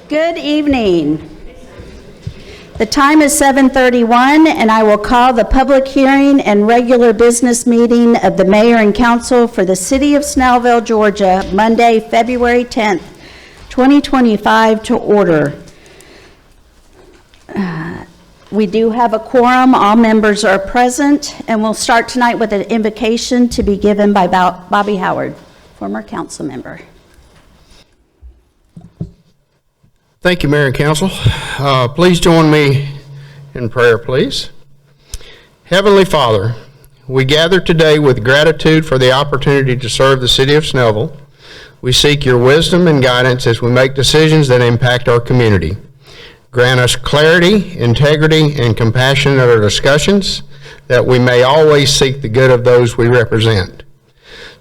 Good evening. The time is 7:31, and I will call the public hearing and regular business meeting of the Mayor and Council for the City of Snellville, Georgia, Monday, February 10th, 2025 to order. We do have a quorum. All members are present, and we'll start tonight with an invocation to be given by Bobby Howard, former council member. Thank you, Mayor and Council. Please join me in prayer, please. Heavenly Father, we gather today with gratitude for the opportunity to serve the city of Snellville. We seek your wisdom and guidance as we make decisions that impact our community. Grant us clarity, integrity, and compassion in our discussions, that we may always seek the good of those we represent.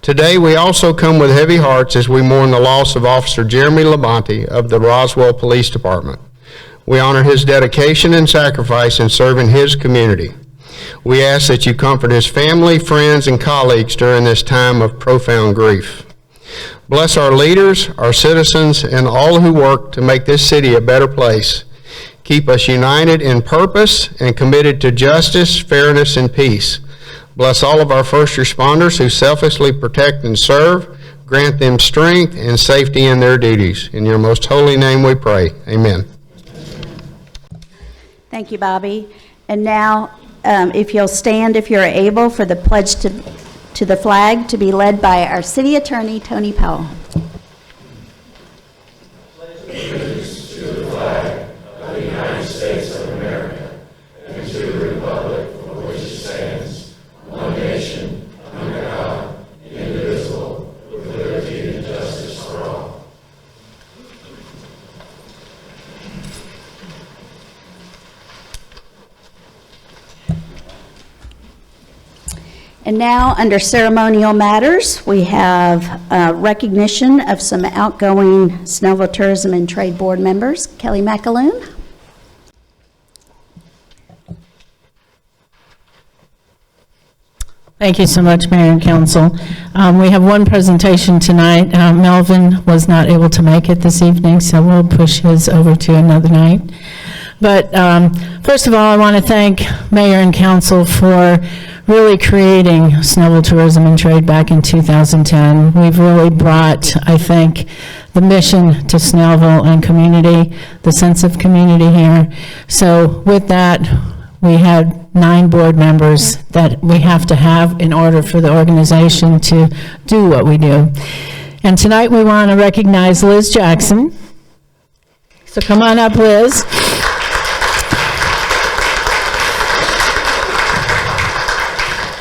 Today, we also come with heavy hearts as we mourn the loss of Officer Jeremy Labonte of the Roswell Police Department. We honor his dedication and sacrifice in serving his community. We ask that you comfort his family, friends, and colleagues during this time of profound grief. Bless our leaders, our citizens, and all who work to make this city a better place. Keep us united in purpose and committed to justice, fairness, and peace. Bless all of our first responders who selflessly protect and serve. Grant them strength and safety in their duties. In your most holy name we pray. Amen. Thank you, Bobby. And now, if you'll stand, if you're able, for the pledge to the flag to be led by our city attorney, Tony Powell. Allegiance to the flag of the United States of America and to the republic for which it stands, one nation, under God, indivisible, with liberty and justice for all. And now, under ceremonial matters, we have recognition of some outgoing Snellville Tourism and Trade Board members. Kelly McAloon. Thank you so much, Mayor and Council. We have one presentation tonight. Melvin was not able to make it this evening, so we'll push his over to another night. But first of all, I want to thank Mayor and Council for really creating Snellville Tourism and Trade back in 2010. We've really brought, I think, the mission to Snellville and community, the sense of community here. So with that, we had 9 board members that we have to have in order for the organization to do what we do. And tonight we want to recognize Liz Jackson. So come on up, Liz.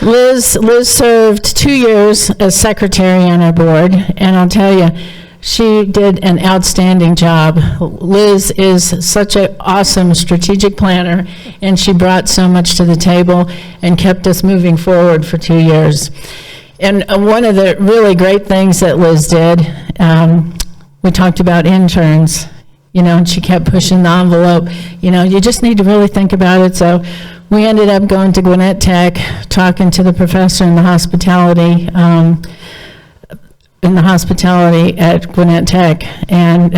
Liz served 2 years as secretary on our board, and I'll tell you, she did an outstanding job. Liz is such an awesome strategic planner, and she brought so much to the table and kept us moving forward for 2 years. And one of the really great things that Liz did, we talked about interns, and she kept pushing the envelope. You just need to really think about it. So we ended up going to Gwinnett Tech, talking to the professor in the hospitality at Gwinnett Tech, and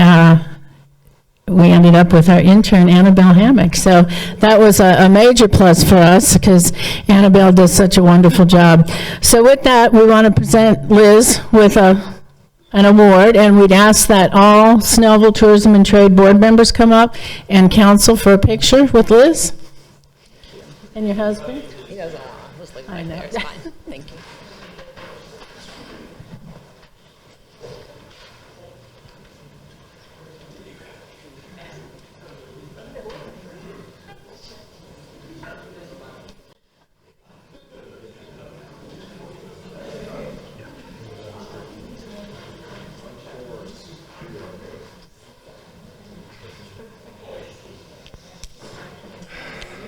we ended up with our intern, Annabelle Hammock. So that was a major plus for us because Annabelle does such a wonderful job. So with that, we want to present Liz with an award, and we'd ask that all Snellville Tourism and Trade Board members come up and council for a picture with Liz. And your husband? He doesn't want to. Just leave mine there. It's fine. Thank you.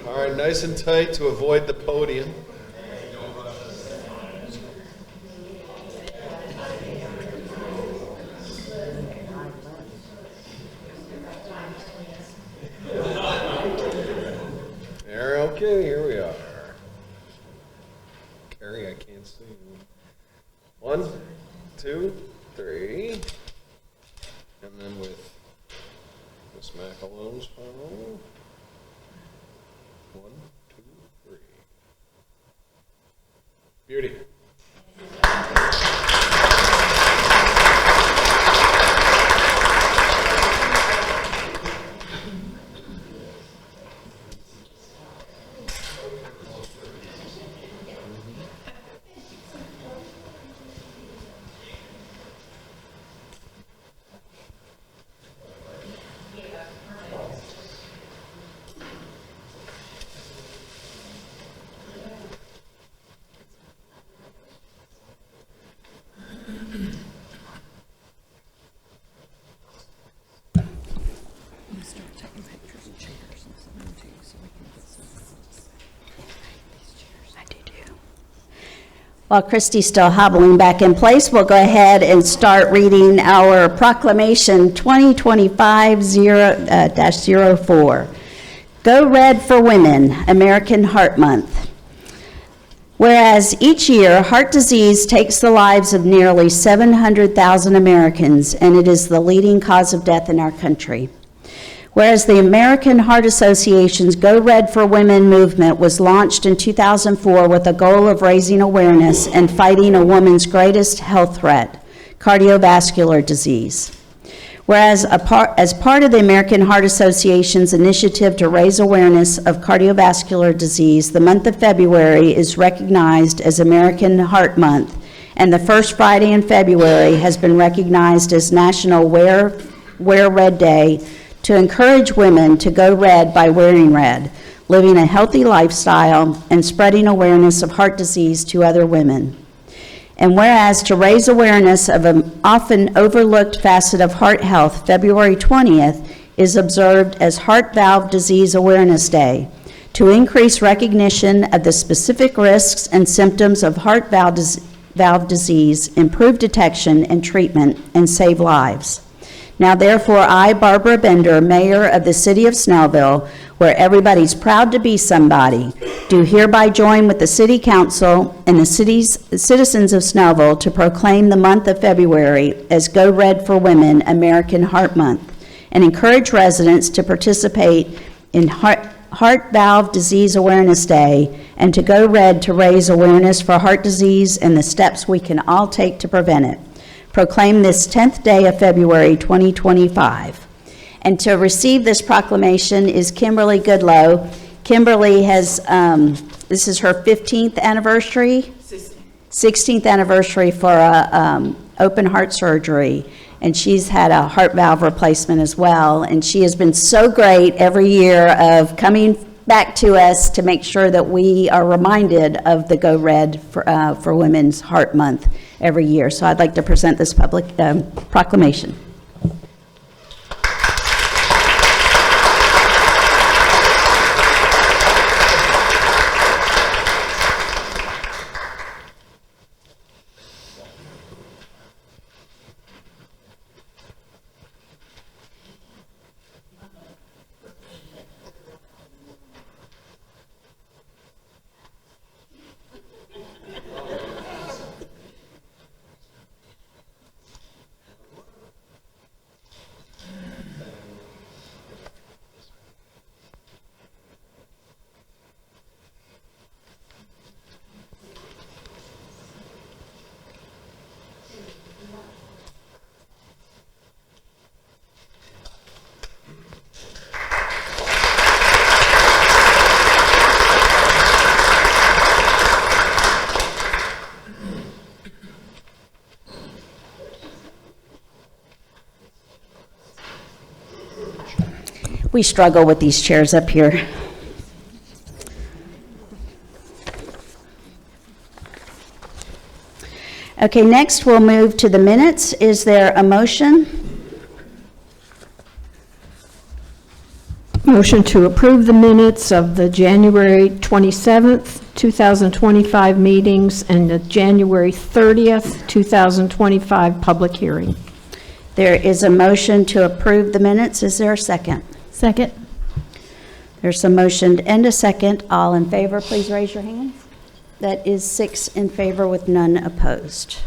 All right, nice and tight to avoid the podium. Okay, here we are. Carrie, I can't see you. 1, 2, 3. And then with Macalone's phone. 1, 2, 3. Beauty. While Christy's still hobbling back in place, we'll go ahead and start reading our proclamation 2025-04. Go Red for Women, American Heart Month. Whereas each year, heart disease takes the lives of nearly 700,000 Americans, and it is the leading cause of death in our country. Whereas the American Heart Association's Go Red for Women movement was launched in 2004 with a goal of raising awareness and fighting a woman's greatest health threat, cardiovascular disease. Whereas as part of the American Heart Association's initiative to raise awareness of cardiovascular disease, the month of February is recognized as American Heart Month, and the first Friday in February has been recognized as National Wear Red Day, to encourage women to go red by wearing red, living a healthy lifestyle, and spreading awareness of heart disease to other women. And whereas to raise awareness of an often overlooked facet of heart health, February 20th is observed as Heart Valve Disease Awareness Day, to increase recognition of the specific risks and symptoms of heart valve disease, improve detection and treatment, and save lives. Now therefore, I, Barbara Bender, Mayor of the City of Snellville, where everybody's proud to be somebody, do hereby join with the City Council and the citizens of Snellville to proclaim the month of February as Go Red for Women, American Heart Month, and encourage residents to participate in Heart Valve Disease Awareness Day and to go red to raise awareness for heart disease and the steps we can all take to prevent it. Proclaim this 10th day of February 2025. And to receive this proclamation is Kimberly Goodlow. Kimberly has, this is her 15th anniversary? 16th anniversary for open heart surgery. And she's had a heart valve replacement as well. And she has been so great every year of coming back to us to make sure that we are reminded of the Go Red for Women's Heart Month every year. So I'd like to present this public proclamation. We struggle with these chairs up here. Okay, next we'll move to the minutes. Is there a motion? Motion to approve the minutes of the January 27th, 2025 meetings and the January 30th, 2025 public hearing. There is a motion to approve the minutes. Is there a second? Second. There's a motion and a second. All in favor, please raise your hands. That is 6 in favor with none opposed.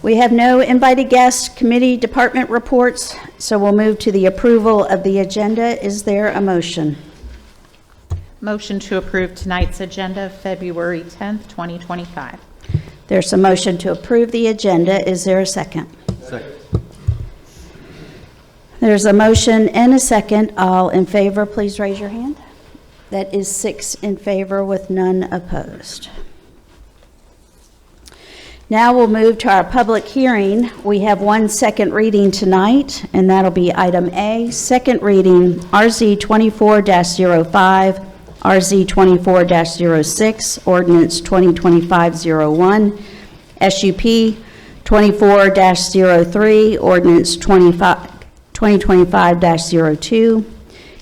We have no invited guests, committee, department reports, so we'll move to the approval of the agenda. Is there a motion? Motion to approve tonight's agenda, February 10th, 2025. There's a motion to approve the agenda. Is there a second? Second. There's a motion and a second. All in favor, please raise your hand. That is 6 in favor with none opposed. Now we'll move to our public hearing. We have one second reading tonight, and that'll be item A, second reading, RZ 24-05, RZ 24-06, ordinance 2025-01, SUP 24-03, ordinance 2025-02,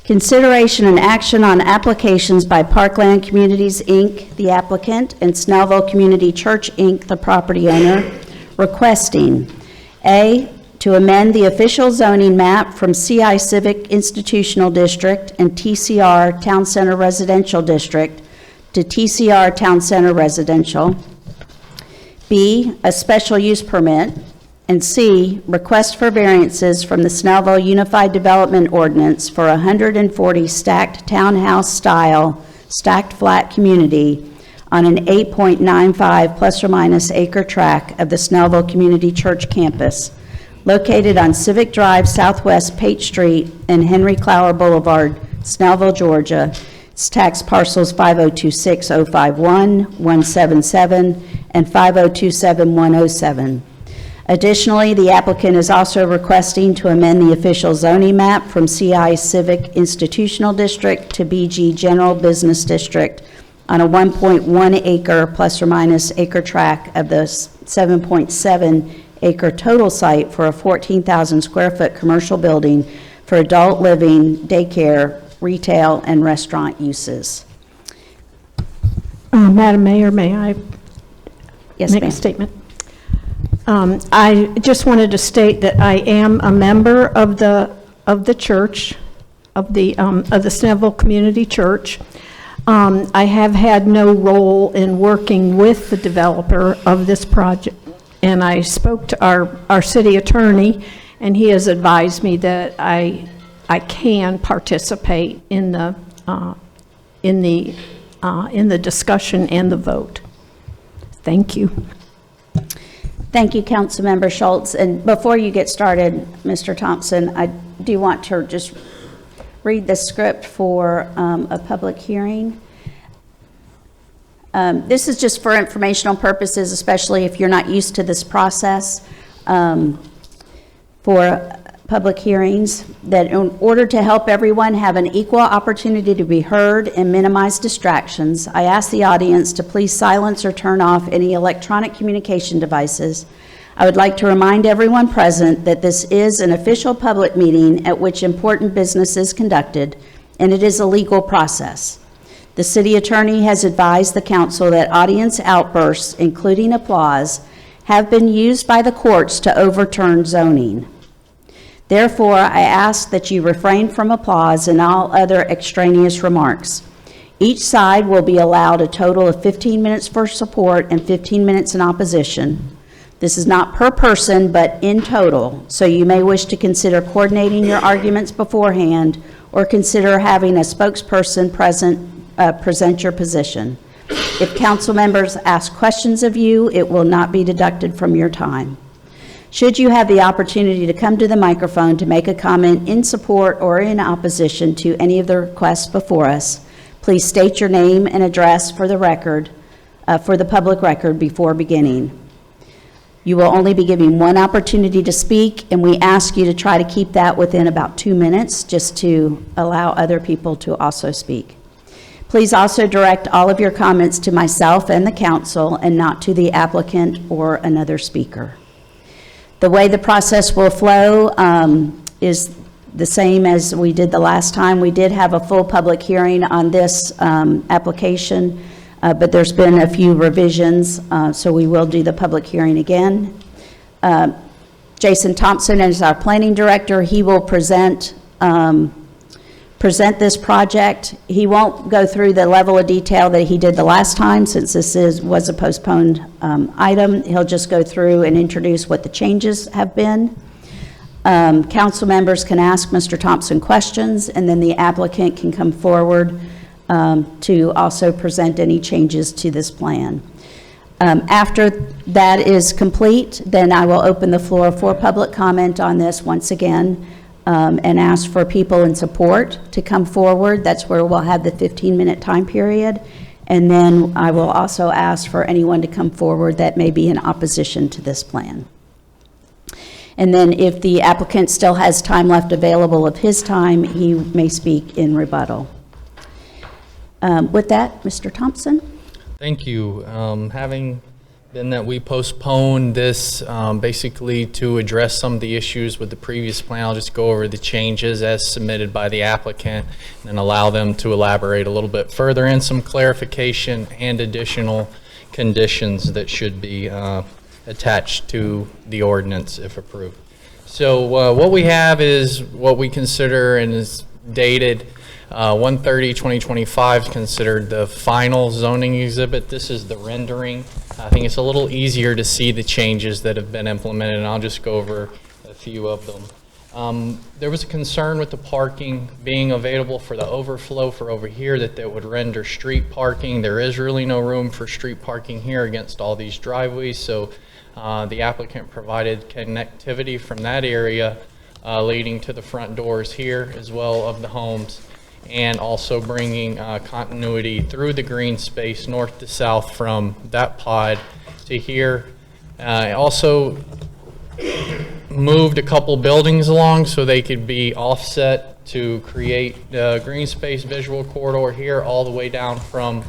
consideration and action on applications by Parkland Communities, Inc., the applicant, and Snellville Community Church, Inc., the property owner, requesting A, to amend the official zoning map from CI Civic Institutional District and TCR Town Center Residential District to TCR Town Center Residential, B, a special use permit, and C, request for variances from the Snellville Unified Development Ordinance for 140 stacked townhouse-style, stacked flat community on an 8.95 plus or minus acre tract of the Snellville Community Church campus, located on Civic Drive Southwest Pate Street and Henry Clower Boulevard, Snellville, Georgia. It's tax parcels 5026051-177 and 5027107. Additionally, the applicant is also requesting to amend the official zoning map from CI Civic Institutional District to BG General Business District on a 1.1 acre plus or minus acre tract of the 7.7 acre total site for a 14,000 square foot commercial building for adult living, daycare, retail, and restaurant uses. Madam Mayor, may I Yes, make a ma'am. statement? I just wanted to state that I am a member of the church, of the Snellville Community Church. I have had no role in working with the developer of this project, and I spoke to our city attorney, and he has advised me that I can participate in the discussion and the vote. Thank you. Thank you, Councilmember Schultz. And before you get started, Mr. Thompson, I do want to just read the script for a public hearing. This is just for informational purposes, especially if you're not used to this process for public hearings, that in order to help everyone have an equal opportunity to be heard and minimize distractions, I ask the audience to please silence or turn off any electronic communication devices. I would like to remind everyone present that this is an official public meeting at which important business is conducted, and it is a legal process. The city attorney has advised the council that audience outbursts, including applause, have been used by the courts to overturn zoning. Therefore, I ask that you refrain from applause and all other extraneous remarks. Each side will be allowed a total of 15 minutes for support and 15 minutes in opposition. This is not per person, but in total, so you may wish to consider coordinating your arguments beforehand or consider having a spokesperson present your position. If council members ask questions of you, it will not be deducted from your time. Should you have the opportunity to come to the microphone to make a comment in support or in opposition to any of the requests before us, please state your name and address for the record, for the public record before beginning. You will only be given one opportunity to speak, and we ask you to try to keep that within about 2 minutes, just to allow other people to also speak. Please also direct all of your comments to myself and the council and not to the applicant or another speaker. The way the process will flow is the same as we did the last time. We did have a full public hearing on this application, but there's been a few revisions, so we will do the public hearing again. Jason Thompson is our planning director. He will present present this project. He won't go through the level of detail that he did the last time, since this was a postponed item. He'll just go through and introduce what the changes have been. Council members can ask Mr. Thompson questions, and then the applicant can come forward to also present any changes to this plan. After that is complete, then I will open the floor for public comment on this once again, and ask for people in support to come forward. That's where we'll have the 15-minute time period. And then I will also ask for anyone to come forward that may be in opposition to this plan. And then if the applicant still has time left available of his time, he may speak in rebuttal. With that, Mr. Thompson. Thank you. Having been that we postponed this basically to address some of the issues with the previous plan, I'll just go over the changes as submitted by the applicant and allow them to elaborate a little bit further, and some clarification and additional conditions that should be attached to the ordinance if approved. So what we have is what we consider and is dated 1/30/2025 is considered the final zoning exhibit. This is the rendering. I think it's a little easier to see the changes that have been implemented, and I'll just go over a few of them. There was a concern with the parking being available for the overflow for over here, that would render street parking. There is really no room for street parking here against all these driveways, so the applicant provided connectivity from that area leading to the front doors here as well of the homes, and also bringing continuity through the green space north to south from that pod to here. Also moved a couple buildings along so they could be offset to create the green space visual corridor here all the way down from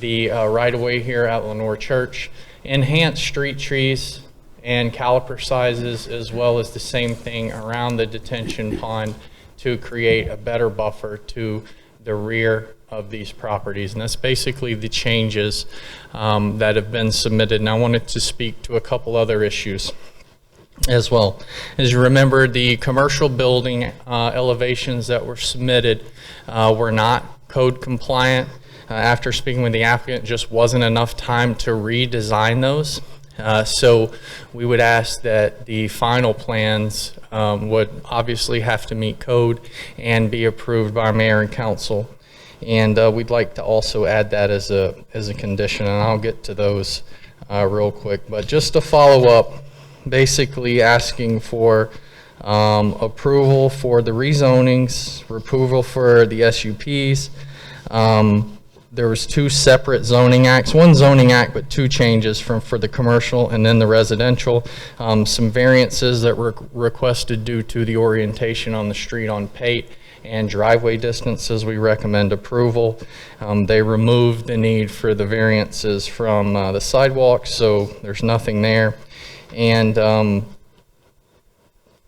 the right-of-way here at Lenore Church. Enhanced street trees and caliper sizes, as well as the same thing around the detention pond to create a better buffer to the rear of these properties. And that's basically the changes that have been submitted. And I wanted to speak to a couple other issues as well. As you remember, the commercial building elevations that were submitted were not code compliant. After speaking with the applicant, just wasn't enough time to redesign those. So we would ask that the final plans would obviously have to meet code and be approved by mayor and council. And we'd like to also add that as a condition, and I'll get to those real quick. But just to follow up, basically asking for approval for the rezonings, approval for the SUPs. There was two separate zoning acts, one zoning act, but two changes for the commercial and then the residential. Some variances that were requested due to the orientation on the street on Pate and driveway distances. We recommend approval. They removed the need for the variances from the sidewalks, so there's nothing there. And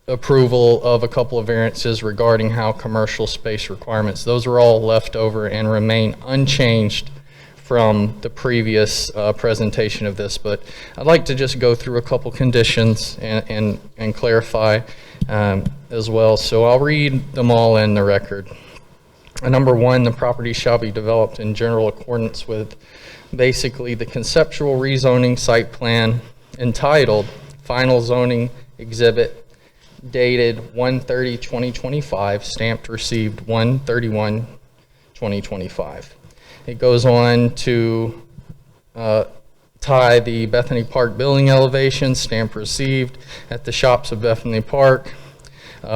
approval of a couple of variances regarding how commercial space requirements. Those are all left over and remain unchanged from the previous presentation of this. But I'd like to just go through a couple conditions and clarify as well. So I'll read them all in the record. Number one, the property shall be developed in general accordance with basically the conceptual rezoning site plan entitled Final Zoning Exhibit, dated 1/30/2025, stamped received 1/31/2025. It goes on to tie the Bethany Park building elevation, stamp received at the shops of Bethany Park,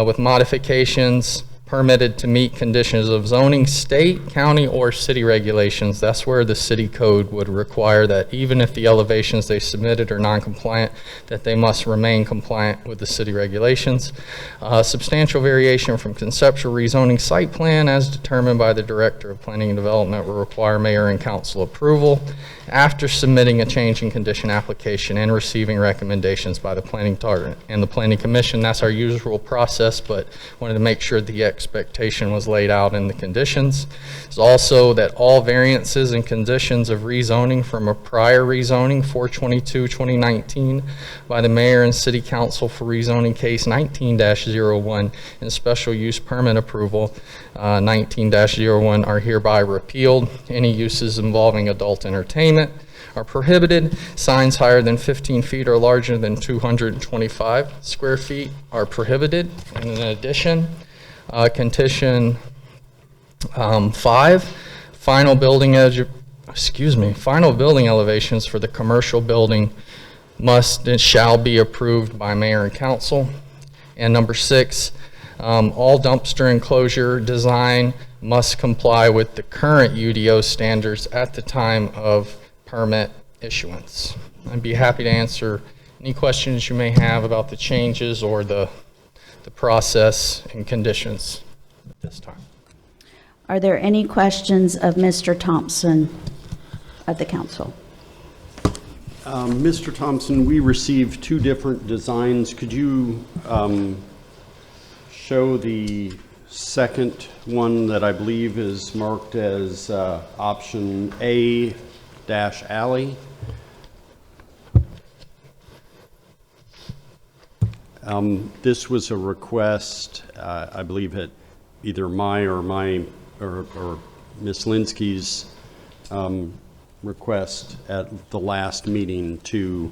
with modifications permitted to meet conditions of zoning, state, county, or city regulations. That's where the city code would require that even if the elevations they submitted are non-compliant, that they must remain compliant with the city regulations. Substantial variation from conceptual rezoning site plan as determined by the Director of Planning and Development will require mayor and council approval after submitting a change in condition application and receiving recommendations by the planning department and the planning commission. That's our usual process, but wanted to make sure the expectation was laid out in the conditions. It's also that all variances and conditions of rezoning from a prior rezoning, 4/22/2019, by the mayor and city council for rezoning case 19-01 and special use permit approval 19-01 are hereby repealed. Any uses involving adult entertainment are prohibited. Signs higher than 15 feet or larger than 225 square feet are prohibited. And in addition, condition 5, final building elevations for the commercial building must and shall be approved by mayor and council. And number 6, all dumpster enclosure design must comply with the current UDO standards at the time of permit issuance. I'd be happy to answer any questions you may have about the changes or the process and conditions at this time. Are there any questions of Mr. Thompson of the council? Mr. Thompson, we received 2 different designs. Could you show the second one that I believe is marked as option A-alley? This was a request, I believe at either my or Ms. Linsky's request at the last meeting to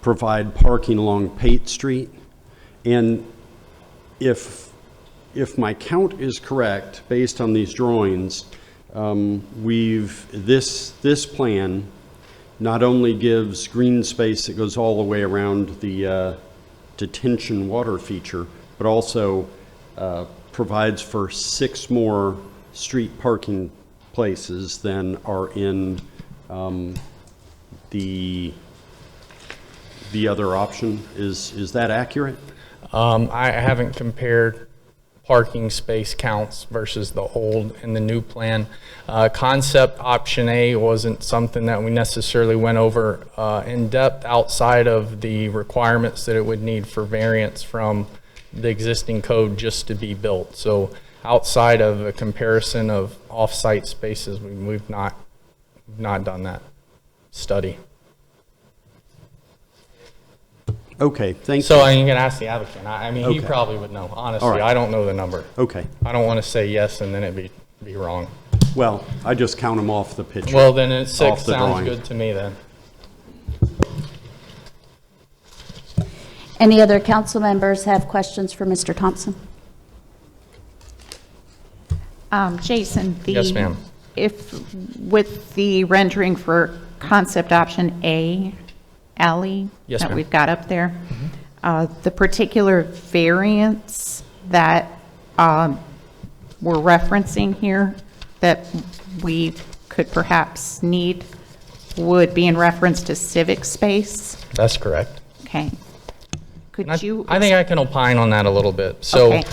provide parking along Pate Street. And if my count is correct, based on these drawings, this plan not only gives green space that goes all the way around the detention water feature, but also provides for 6 more street parking places than are in the other option. Is that accurate? I haven't compared parking space counts versus the old and the new plan. Concept option A wasn't something that we necessarily went over in depth outside of the requirements that it would need for variance from the existing code just to be built. So outside of a comparison of off-site spaces, we've not done that study. Okay, thank you. So you can ask the applicant. I mean, he Okay. probably would know. Honestly, All right. I don't know the number. Okay, I don't want to say yes and then it be wrong. well, I just count them off the picture. Well, then it's 6 Off the sounds drawing. good to me then. Any other council members have questions for Mr. Thompson? Jason, Yes, ma'am. if with the rendering for concept option A, alley, Yes, that ma'am. we've got up there, the particular variance that we're referencing here that we could perhaps need would be in reference to civic space. That's correct. Okay. Could And you? I think I can opine on that a little bit. So Okay.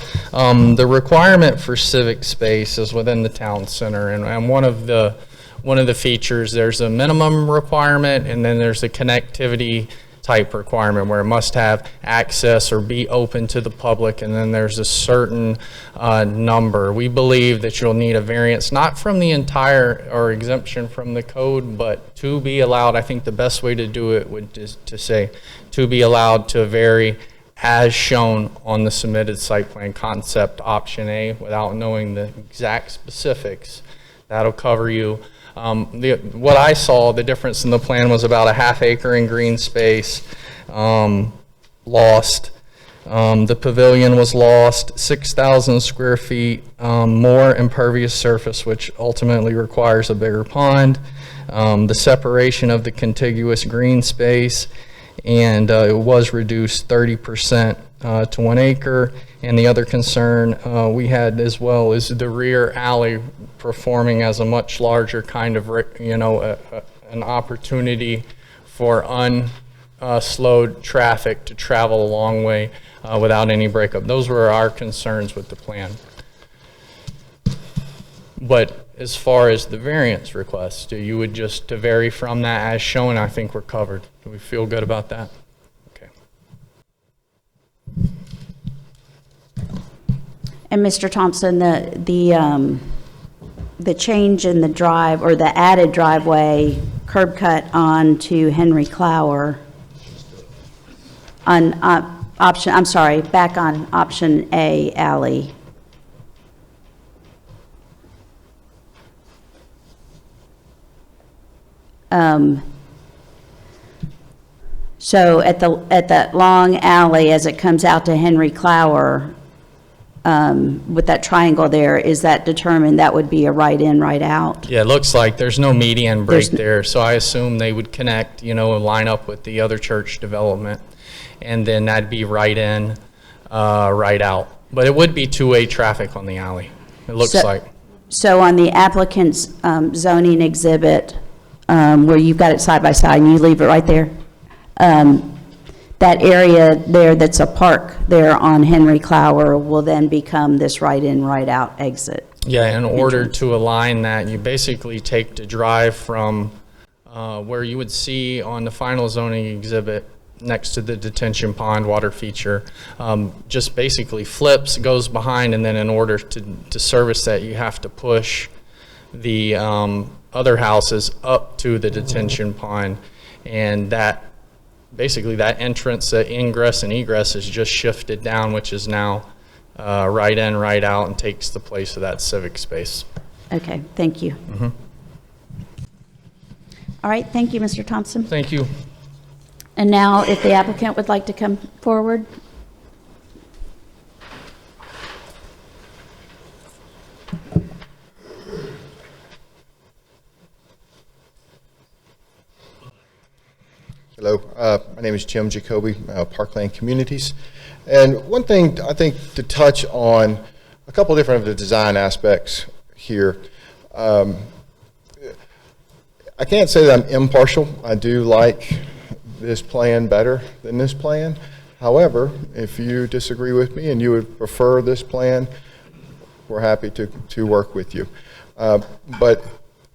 the requirement for civic space is within the town center, and one of the features, there's a minimum requirement and then there's a connectivity type requirement where it must have access or be open to the public, and then there's a certain number. We believe that you'll need a variance, not from the entire or exemption from the code, but to be allowed. I think the best way to do it would is to say to be allowed to vary as shown on the submitted site plan concept option A without knowing the exact specifics. That'll cover you. What I saw, the difference in the plan was about a ½ acre in green space lost. The pavilion was lost, 6,000 square feet more impervious surface, which ultimately requires a bigger pond. The separation of the contiguous green space, and it was reduced 30% to 1 acre. And the other concern we had as well is the rear alley performing as a much larger kind of, an opportunity for unslowed traffic to travel a long way without any breakup. Those were our concerns with the plan. But as far as the variance request, you would just to vary from that as shown, I think we're covered. Do we feel good about that? Okay. And Mr. Thompson, the change in the drive, or the added driveway curb cut onto Henry Clower on option, I'm sorry, back on option A, alley. So at that long alley, as it comes out to Henry Clower, with that triangle there, is that determined that would be a right in, right out? Yeah, it looks like there's no median break There's there, so I assume they would connect, and line up with the other church development, and then that'd be right in, right out. But it would be two-way traffic on the alley, it looks So- like. So on the applicant's zoning exhibit, where you've got it side by side and you leave it right there, that area there that's a park there on Henry Clower will then become this right in, right out exit. Yeah, in order to align that, you basically take the drive from where you would see on the final zoning exhibit next to the detention pond water feature, just basically flips, goes behind, and then in order to service that, you have to push the other houses up to the detention pond, and that basically that entrance, that ingress and egress is just shifted down, which is now right in, right out, and takes the place of that civic space. Okay, thank you. All right, thank you, Mr. Thompson. Thank you. And now, if the applicant would like to come forward. Hello, my name is Jim Jacoby, Parkland Communities. And one thing I think to touch on, a couple different of the design aspects here. I can't say that I'm impartial. I do like this plan better than this plan. However, if you disagree with me and you would prefer this plan, we're happy to work with you. But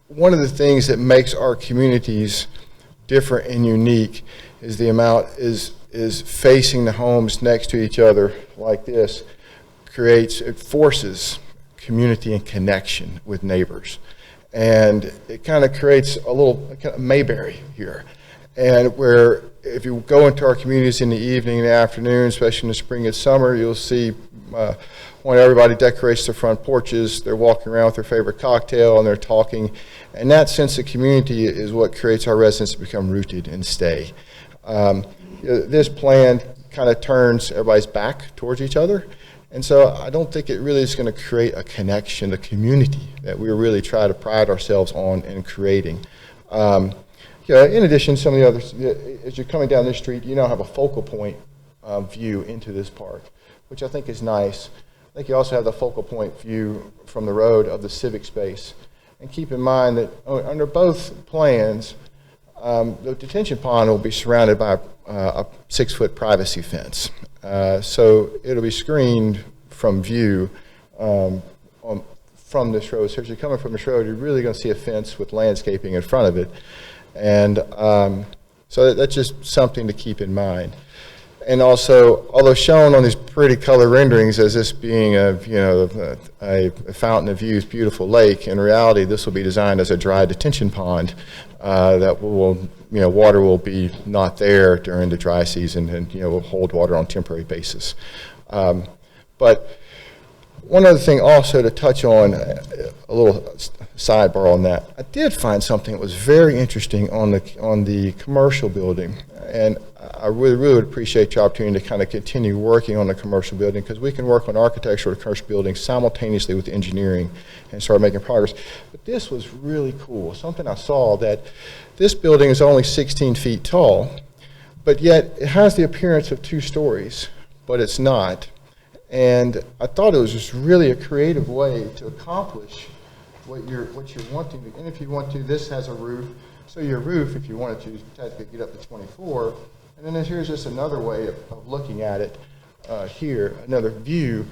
one of the things that makes our communities different and unique is the amount is facing the homes next to each other like this it forces community and connection with neighbors. And it kind of creates a little kind of Mayberry here. And where if you go into our communities in the evening and the afternoon, especially in the spring and summer, you'll see when everybody decorates their front porches, they're walking around with their favorite cocktail and they're talking. And that sense of community is what creates our residents to become rooted and stay. This plan kind of turns everybody's back towards each other. And so I don't think it really is going to create a connection, a community that we really try to pride ourselves on in creating. In addition, some of the others, as you're coming down this street, you now have a focal point view into this park, which I think is nice. I think you also have the focal point view from the road of the civic space. And keep in mind that under both plans, the detention pond will be surrounded by a 6-foot privacy fence. So it'll be screened from view from this road. So as you're coming from this road, you're really going to see a fence with landscaping in front of it. And so that's just something to keep in mind. And also, although shown on these pretty color renderings as this being a fountain of youth, beautiful lake, in reality, this will be designed as a dry detention pond that will, water will be not there during the dry season, and will hold water on a temporary basis. But one other thing also to touch on, a little sidebar on that, I did find something that was very interesting on the commercial building, and I really would appreciate your opportunity to kind of continue working on the commercial building, because we can work on architecture of the commercial building simultaneously with engineering and start making progress. But this was really cool. Something I saw, that this building is only 16 feet tall, but yet it has the appearance of 2 stories, but it's not. And I thought it was just really a creative way to accomplish what you're wanting to. And if you want to, this has a roof. So your roof, if you wanted to, technically get up to 24. And then here's just another way of looking at it here, another view.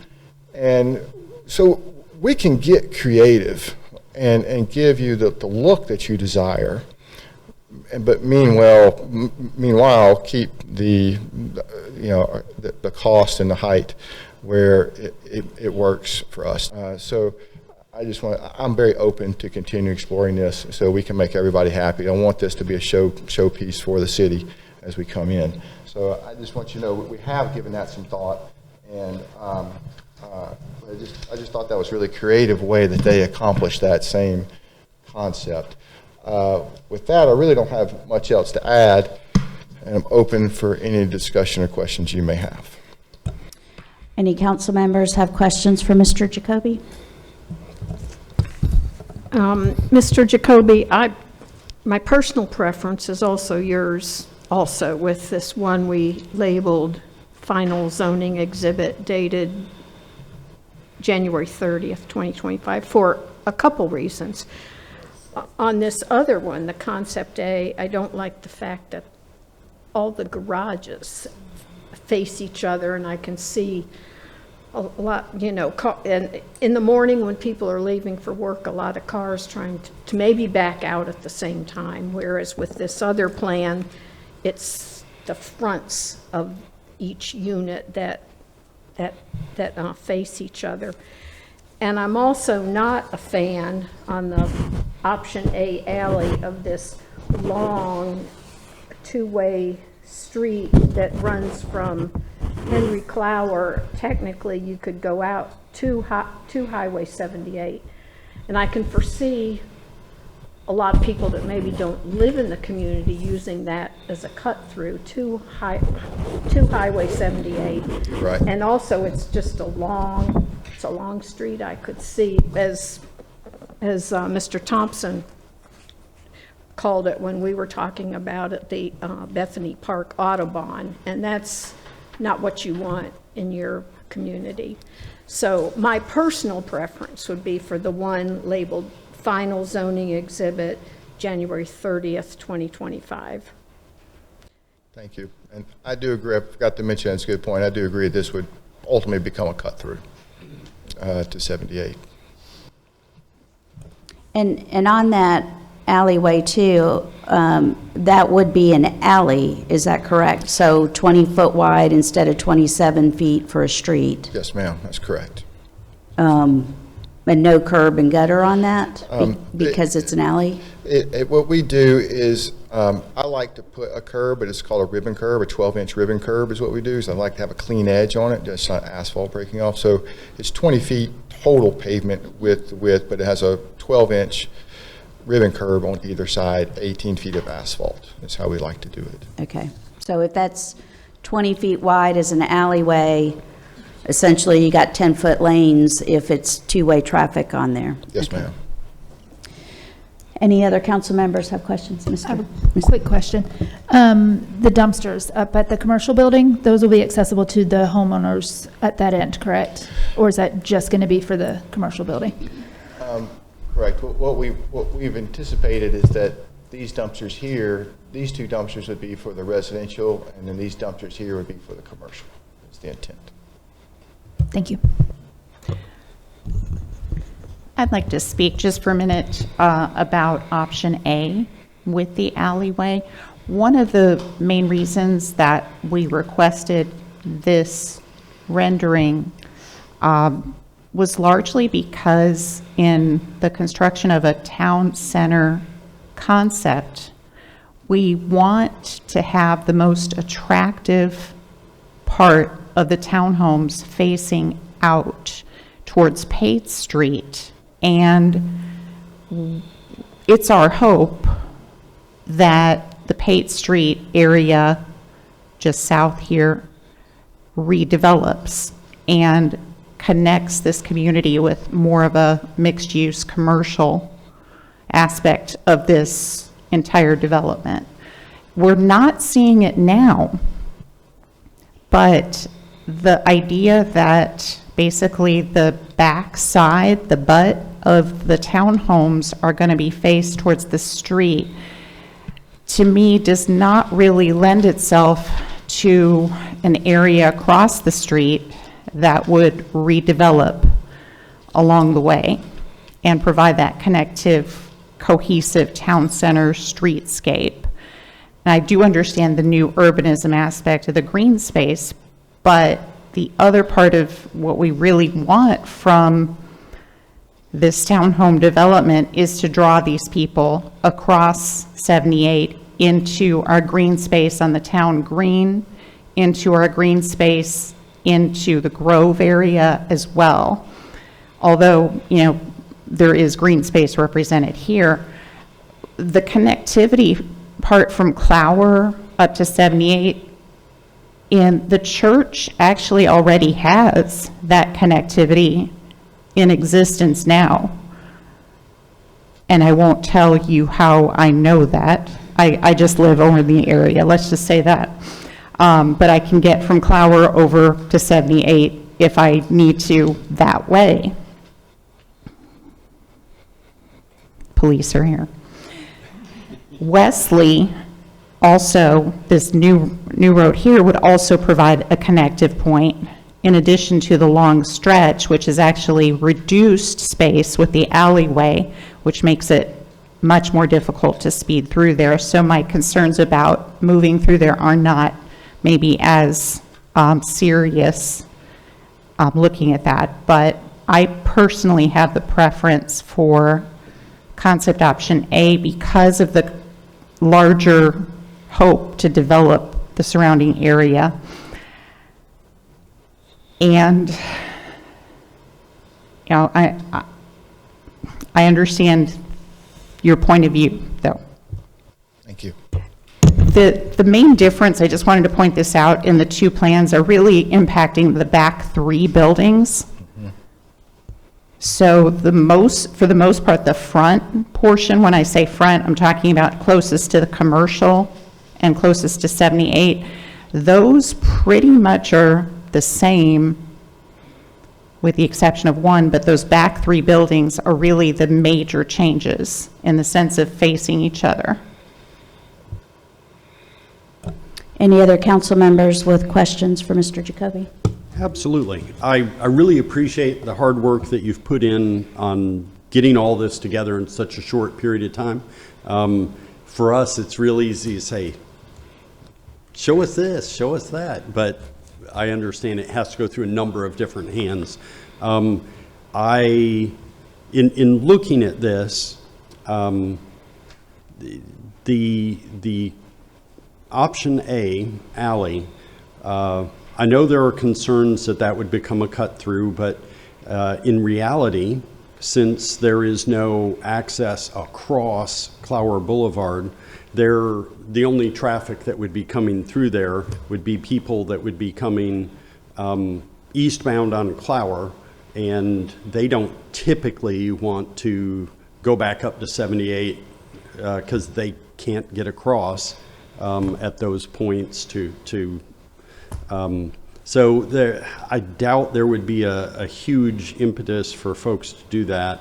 And so we can get creative and give you the look that you desire, but meanwhile keep the cost and the height where it works for us. So I'm very open to continue exploring this so we can make everybody happy. I want this to be a showpiece for the city as we come in. So I just want you to know we have given that some thought, and I just thought that was a really creative way that they accomplished that same concept. With that, I really don't have much else to add, and I'm open for any discussion or questions you may have. Any council members have questions for Mr. Jacoby? Mr. Jacoby, my personal preference is also yours, also with this one we labeled final zoning exhibit dated January 30th, 2025, for a couple reasons. On this other one, the concept A, I don't like the fact that all the garages face each other, and I can see a lot, and in the morning when people are leaving for work, a lot of cars trying to maybe back out at the same time, whereas with this other plan, it's the fronts of each unit that face each other. And I'm also not a fan on the option A alley of this long two-way street that runs from Henry Clower. Technically, you could go out to Highway 78. And I can foresee a lot of people that maybe don't live in the community using that as a cut-through to Highway 78. Right. And also, it's just a long street. I could see, as Mr. Thompson called it when we were talking about it, the Bethany Park Autobahn, and that's not what you want in your community. So my personal preference would be for the one labeled final zoning exhibit, January 30th, 2025. Thank you. And I do agree. I forgot to mention, that's a good point. I do agree this would ultimately become a cut-through to 78. And on that alleyway too, that would be an alley, is that correct? So 20 foot wide instead of 27 feet for a street? Yes, ma'am, that's correct. And no curb and gutter on that because it's an alley? What we do is, I like to put a curb, but it's called a ribbon curb, a 12-inch ribbon curb is what we do. So I like to have a clean edge on it, just not asphalt breaking off. So it's 20 feet total pavement width, but it has a 12-inch ribbon curb on either side, 18 feet of asphalt. That's how we like to do it. Okay. So if that's 20 feet wide as an alleyway, essentially you got 10-foot lanes if it's two-way traffic on there. Yes, Okay. ma'am. Any other council members have questions? I have a quick question. The dumpsters up at the commercial building, those will be accessible to the homeowners at that end, correct? Or is that just going to be for the commercial building? Correct. What we've anticipated is that these dumpsters here, these two dumpsters would be for the residential, and then these dumpsters here would be for the commercial. That's the intent. Thank you. I'd like to speak just for a minute about option A with the alleyway. One of the main reasons that we requested this rendering was largely because in the construction of a town center concept, we want to have the most attractive part of the townhomes facing out towards Pate Street. And it's our hope that the Pate Street area just south here redevelops and connects this community with more of a mixed-use commercial aspect of this entire development. We're not seeing it now, but the idea that basically the back side, the butt of the townhomes are going to be faced towards the street, to me does not really lend itself to an area across the street that would redevelop along the way and provide that connective, cohesive town center streetscape. And I do understand the new urbanism aspect of the green space, but the other part of what we really want from this townhome development is to draw these people across 78 into our green space on the town green, into our green space, into the Grove area as well. Although, you know, there is green space represented here, the connectivity part from Clower up to 78, and the church actually already has that connectivity in existence now. And I won't tell you how I know that. I just live over in the area, let's just say that. But I can get from Clower over to 78 if I need to that way. Police are here. Wesley, also, this new road here would also provide a connective point in addition to the long stretch, which is actually reduced space with the alleyway, which makes it much more difficult to speed through there. So my concerns about moving through there are not maybe as serious looking at that. But I personally have the preference for concept option A because of the larger hope to develop the surrounding area. And, you know, I understand your point of view, though. Thank you. The main difference, I just wanted to point this out, in the two plans are really impacting the back three buildings. So for the most part, the front portion, when I say front, I'm talking about closest to the commercial and closest to 78. Those pretty much are the same with the exception of one, but those back three buildings are really the major changes in the sense of facing each other. Any other council members with questions for Mr. Jacoby? Absolutely. I really appreciate the hard work that you've put in on getting all this together in such a short period of time. For us, it's real easy to say, show us this, show us that, but I understand it has to go through a number of different hands. In looking at this, the option A, alley, I know there are concerns that that would become a cut through, but in reality, since there is no access across Clower Boulevard, the only traffic that would be coming through there would be people that would be coming eastbound on Clower, and they don't typically want to go back up to 78 because they can't get across at those points so there, I doubt there would be a huge impetus for folks to do that.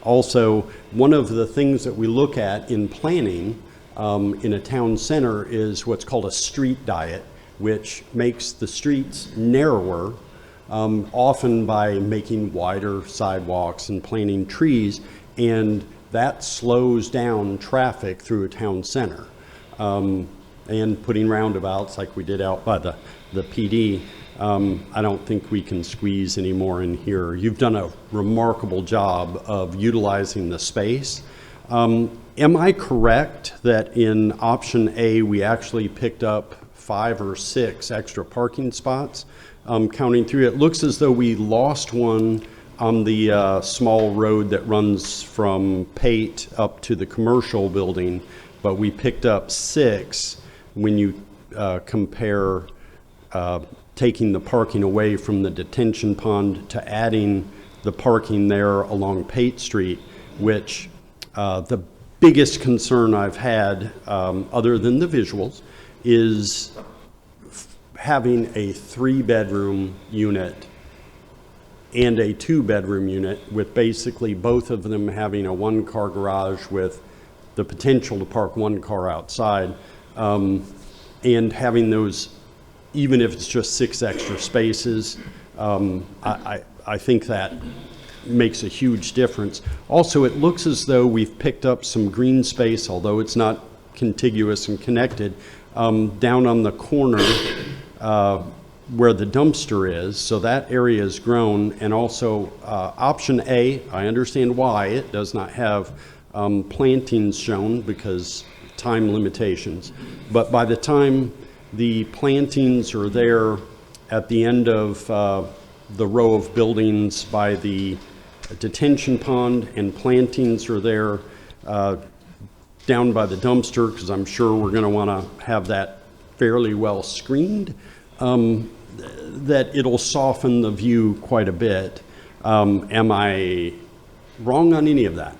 Also, one of the things that we look at in planning in a town center is what's called a street diet, which makes the streets narrower, often by making wider sidewalks and planting trees, and that slows down traffic through a town center. And putting roundabouts like we did out by the PD, I don't think we can squeeze any more in here. You've done a remarkable job of utilizing the space. Am I correct that in option A, we actually picked up 5 or 6 extra parking spots? Counting through, it looks as though we lost one on the small road that runs from Pate up to the commercial building, but we picked up 6 when you compare taking the parking away from the detention pond to adding the parking there along Pate Street, which the biggest concern I've had, other than the visuals, is having a 3-bedroom unit and a 2-bedroom unit with basically both of them having a 1-car garage with the potential to park 1 car outside, and having those, even if it's just 6 extra spaces, I think that makes a huge difference. Also, it looks as though we've picked up some green space, although it's not contiguous and connected, down on the corner where the dumpster is, so that area is grown, and also option A, I understand why it does not have plantings shown because time limitations, but by the time the plantings are there at the end of the row of buildings by the detention pond, and plantings are there down by the dumpster, because I'm sure we're going to want to have that fairly well screened, that it'll soften the view quite a bit. Am I wrong on any of that?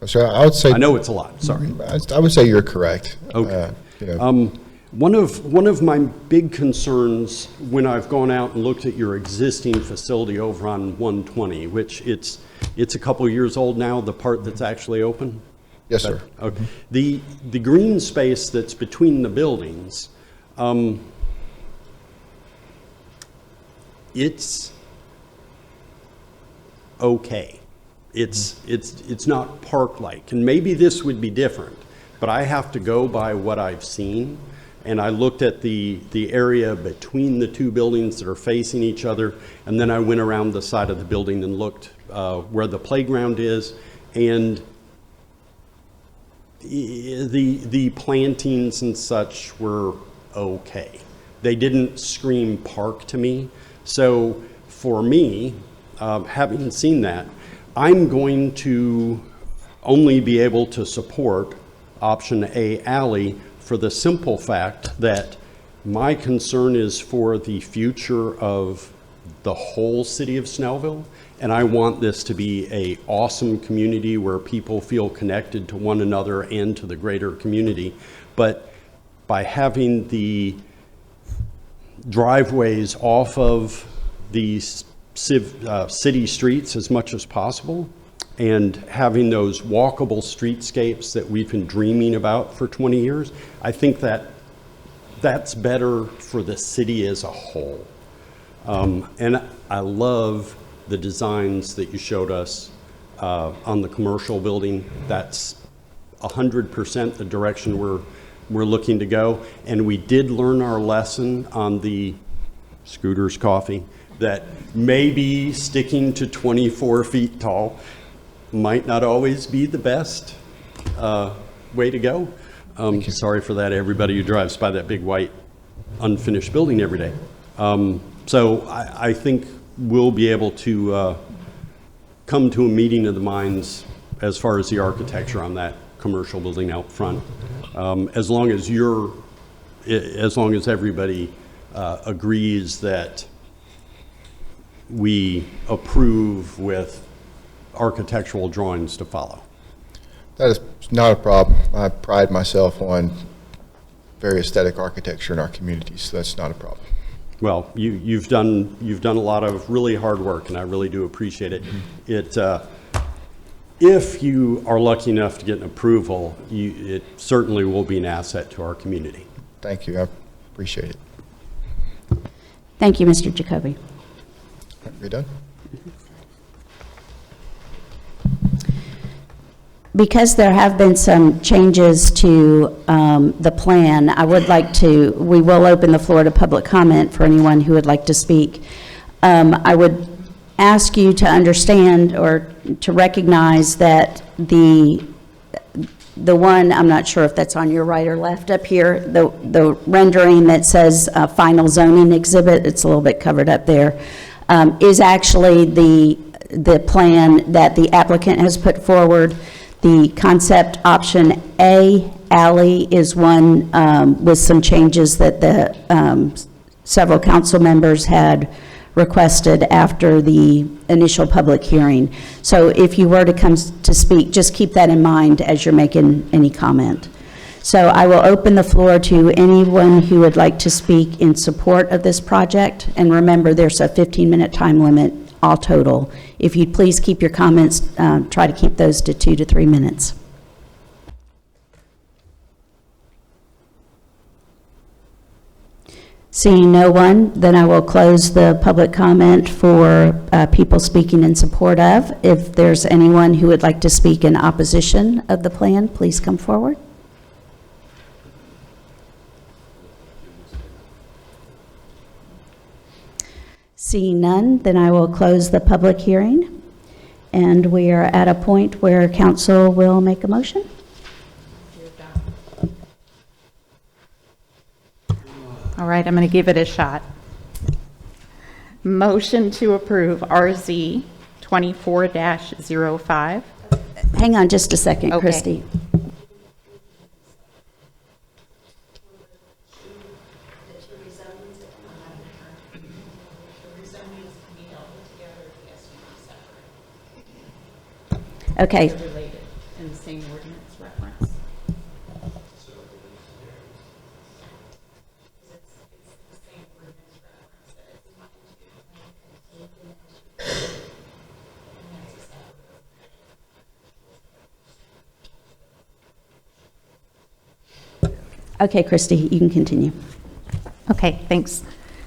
So I would say, I know it's a lot, sorry. I would say you're correct. Okay. You know, One of my big concerns when I've gone out and looked at your existing facility over on 120, which it's a couple years old now, the part that's actually open? yes, sir. Okay. The green space that's between the buildings, it's okay. It's not park-like, and maybe this would be different, but I have to go by what I've seen. And I looked at the area between the two buildings that are facing each other, and then I went around the side of the building and looked where the playground is, and the plantings and such were okay. They didn't scream park to me. So for me, having seen that, I'm going to only be able to support option A, alley, for the simple fact that my concern is for the future of the whole city of Snellville, and I want this to be an awesome community where people feel connected to one another and to the greater community. But by having the driveways off of the city streets as much as possible, and having those walkable streetscapes that we've been dreaming about for 20 years, I think that's better for the city as a whole. And I love the designs that you showed us on the commercial building. That's 100% the direction we're looking to go. And we did learn our lesson on the Scooter's Coffee, that maybe sticking to 24 feet tall might not always be the best way to go. Sorry for that, everybody who drives by that big white unfinished building every day. So I think we'll be able to come to a meeting of the minds as far as the architecture on that commercial building out front, as long as everybody agrees that we approve with architectural drawings to follow. That is not a problem. I pride myself on very aesthetic architecture in our community, so that's not a problem. Well, you've done a lot of really hard work, and I really do appreciate it. If you are lucky enough to get an approval, it certainly will be an asset to our community. Thank you. I appreciate it. Thank you, Mr. Jacoby. Are you done? Because there have been some changes to the plan, we will open the floor to public comment for anyone who would like to speak. I would ask you to understand or to recognize that the one, I'm not sure if that's on your right or left up here, the rendering that says final zoning exhibit, it's a little bit covered up there, is actually the plan that the applicant has put forward. The concept option A, alley, is one with some changes that the several council members had requested after the initial public hearing. So if you were to come to speak, just keep that in mind as you're making any comment. So I will open the floor to anyone who would like to speak in support of this project. And remember, there's a 15-minute time limit all total. If you'd please keep your comments, try to keep those to 2 to 3 minutes. Seeing no one, then I will close the public comment for people speaking in support of. If there's anyone who would like to speak in opposition of the plan, please come forward. Seeing none, then I will close the public hearing. And we are at a point where council will make a motion. All right, I'm going to give it a shot. Motion to approve RZ 24-05. Hang on just a second, Okay. Christy. Okay. Related in the same ordinance reference. Okay, Christy, you can continue. Okay, thanks.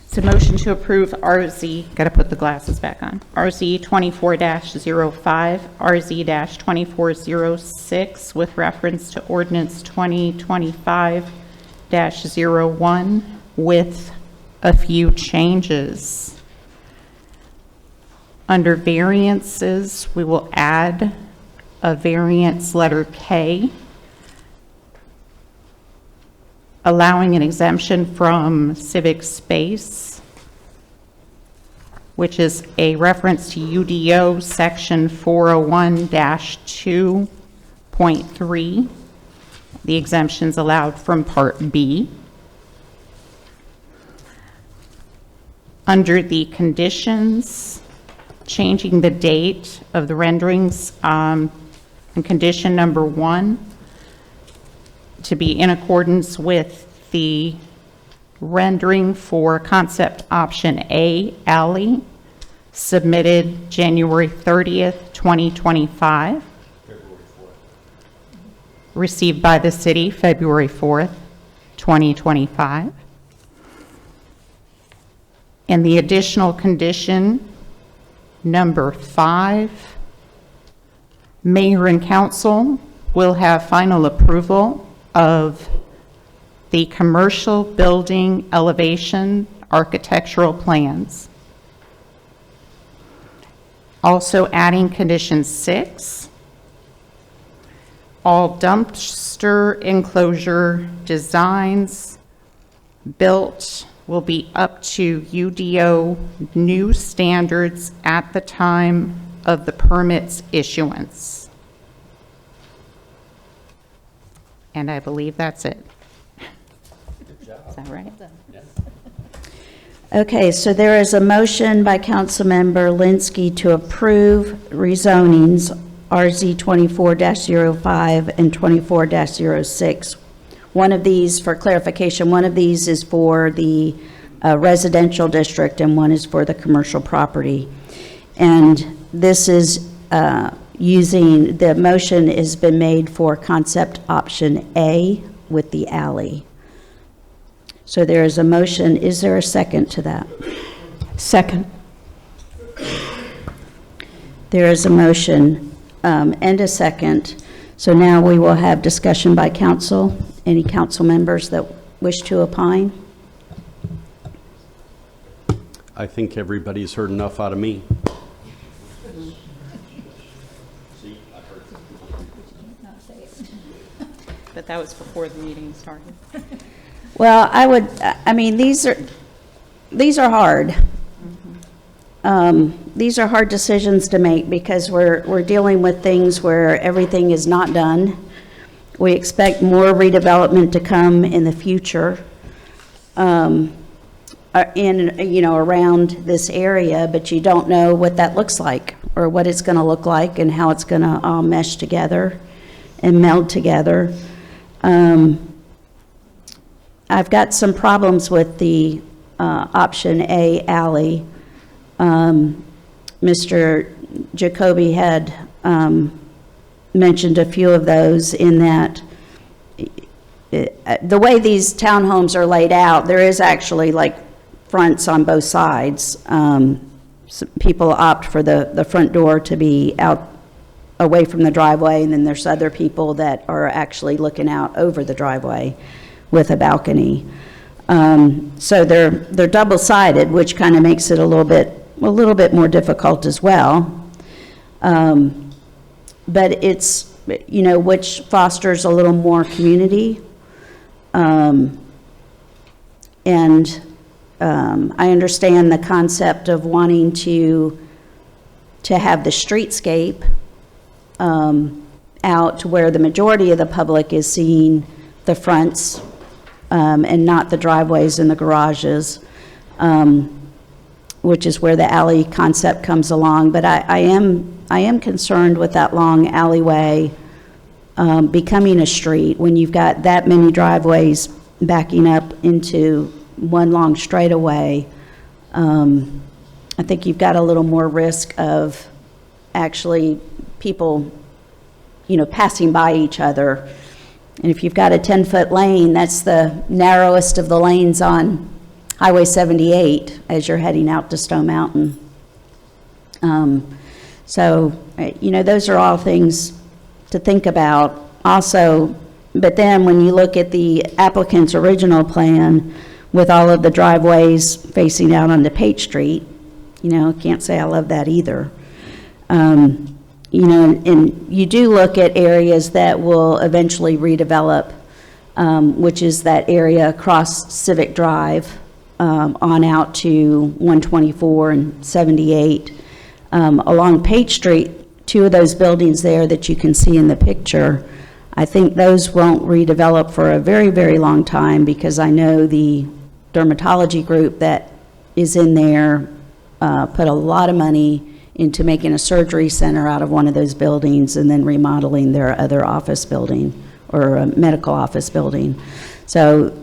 So motion to approve RZ, got to put the glasses back on, RZ 24-05, RZ-2406 with reference to ordinance 2025-01 with a few changes. Under variances, we will add a variance letter K, allowing an exemption from civic space, which is a reference to UDO section 401-2.3. The exemptions allowed from Part B. Under the conditions, changing the date of the renderings in condition number 1 to be in accordance with the rendering for concept option A, alley, submitted January 30th, 2025. Received by the city February 4th, 2025. And the additional condition number 5, mayor and council will have final approval of the commercial building elevation architectural plans. Also adding condition 6, all dumpster enclosure designs built will be up to UDO new standards at the time of the permit's issuance. And I believe that's it. Good job. Is that right? Okay, so there is a motion by Councilmember Linsky to approve rezonings RZ 24-05 and 24-06. One of these, for clarification, one of these is for the residential district and one is for the commercial property. And this is using, the motion has been made for concept option A with the alley. So there is a motion. Is there a second to that? Second. There is a motion and a second. So now we will have discussion by council. Any council members that wish to opine? I think everybody's heard enough out of me. But that was before the meeting started. Well, I mean, these are hard. These are hard decisions to make because we're dealing with things where everything is not done. We expect more redevelopment to come in the future, around this area, but you don't know what that looks like or what it's going to look like and how it's going to all mesh together and meld together. I've got some problems with the option A, alley. Mr. Jacoby had mentioned a few of those in that the way these townhomes are laid out, there is actually like fronts on both sides. People opt for the front door to be out away from the driveway, and then there's other people that are actually looking out over the driveway with a balcony. So they're double-sided, which kind of makes it a little bit more difficult as well. But it's, which fosters a little more community. I understand the concept of wanting to have the streetscape out to where the majority of the public is seeing the fronts and not the driveways and the garages, which is where the alley concept comes along. But I am concerned with that long alleyway becoming a street when you've got that many driveways backing up into one long straightaway. I think you've got a little more risk of actually people, passing by each other. And if you've got a 10-foot lane, that's the narrowest of the lanes on Highway 78 as you're heading out to Stone Mountain. So, those are all things to think about also. But then when you look at the applicant's original plan with all of the driveways facing out onto Page Street, can't say I love that either. And you do look at areas that will eventually redevelop, which is that area across Civic Drive on out to 124 and 78. Along Page Street, two of those buildings there that you can see in the picture, I think those won't redevelop for a very, very long time, because I know the dermatology group that is in there put a lot of money into making a surgery center out of one of those buildings and then remodeling their other office building or a medical office building. So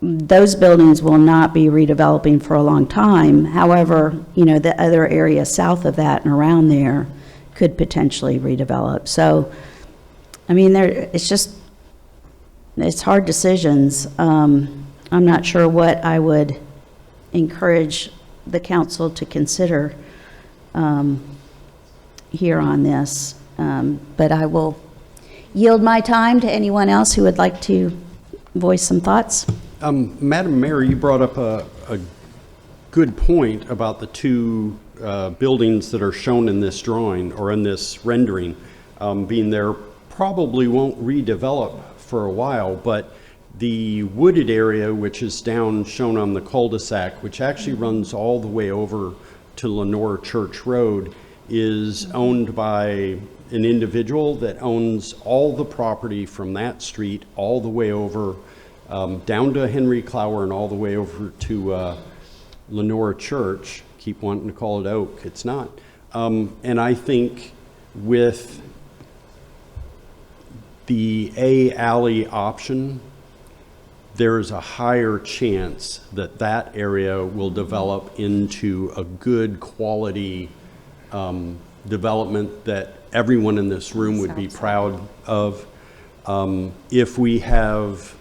those buildings will not be redeveloping for a long time. However, the other area south of that and around there could potentially redevelop. So, it's hard decisions. I'm not sure what I would encourage the council to consider here on this, but I will yield my time to anyone else who would like to voice some thoughts. Madam Mayor, you brought up a good point about the two buildings that are shown in this drawing or in this rendering being there. Probably won't redevelop for a while, but the wooded area, which is shown on the cul-de-sac, which actually runs all the way over to Lenore Church Road, is owned by an individual that owns all the property from that street all the way over down to Henry Clower and all the way over to Lenore Church. Keep wanting to call it Oak, it's not. And I think with the A alley option, there's a higher chance that that area will develop into a good quality development that everyone in this room would be proud of. If we have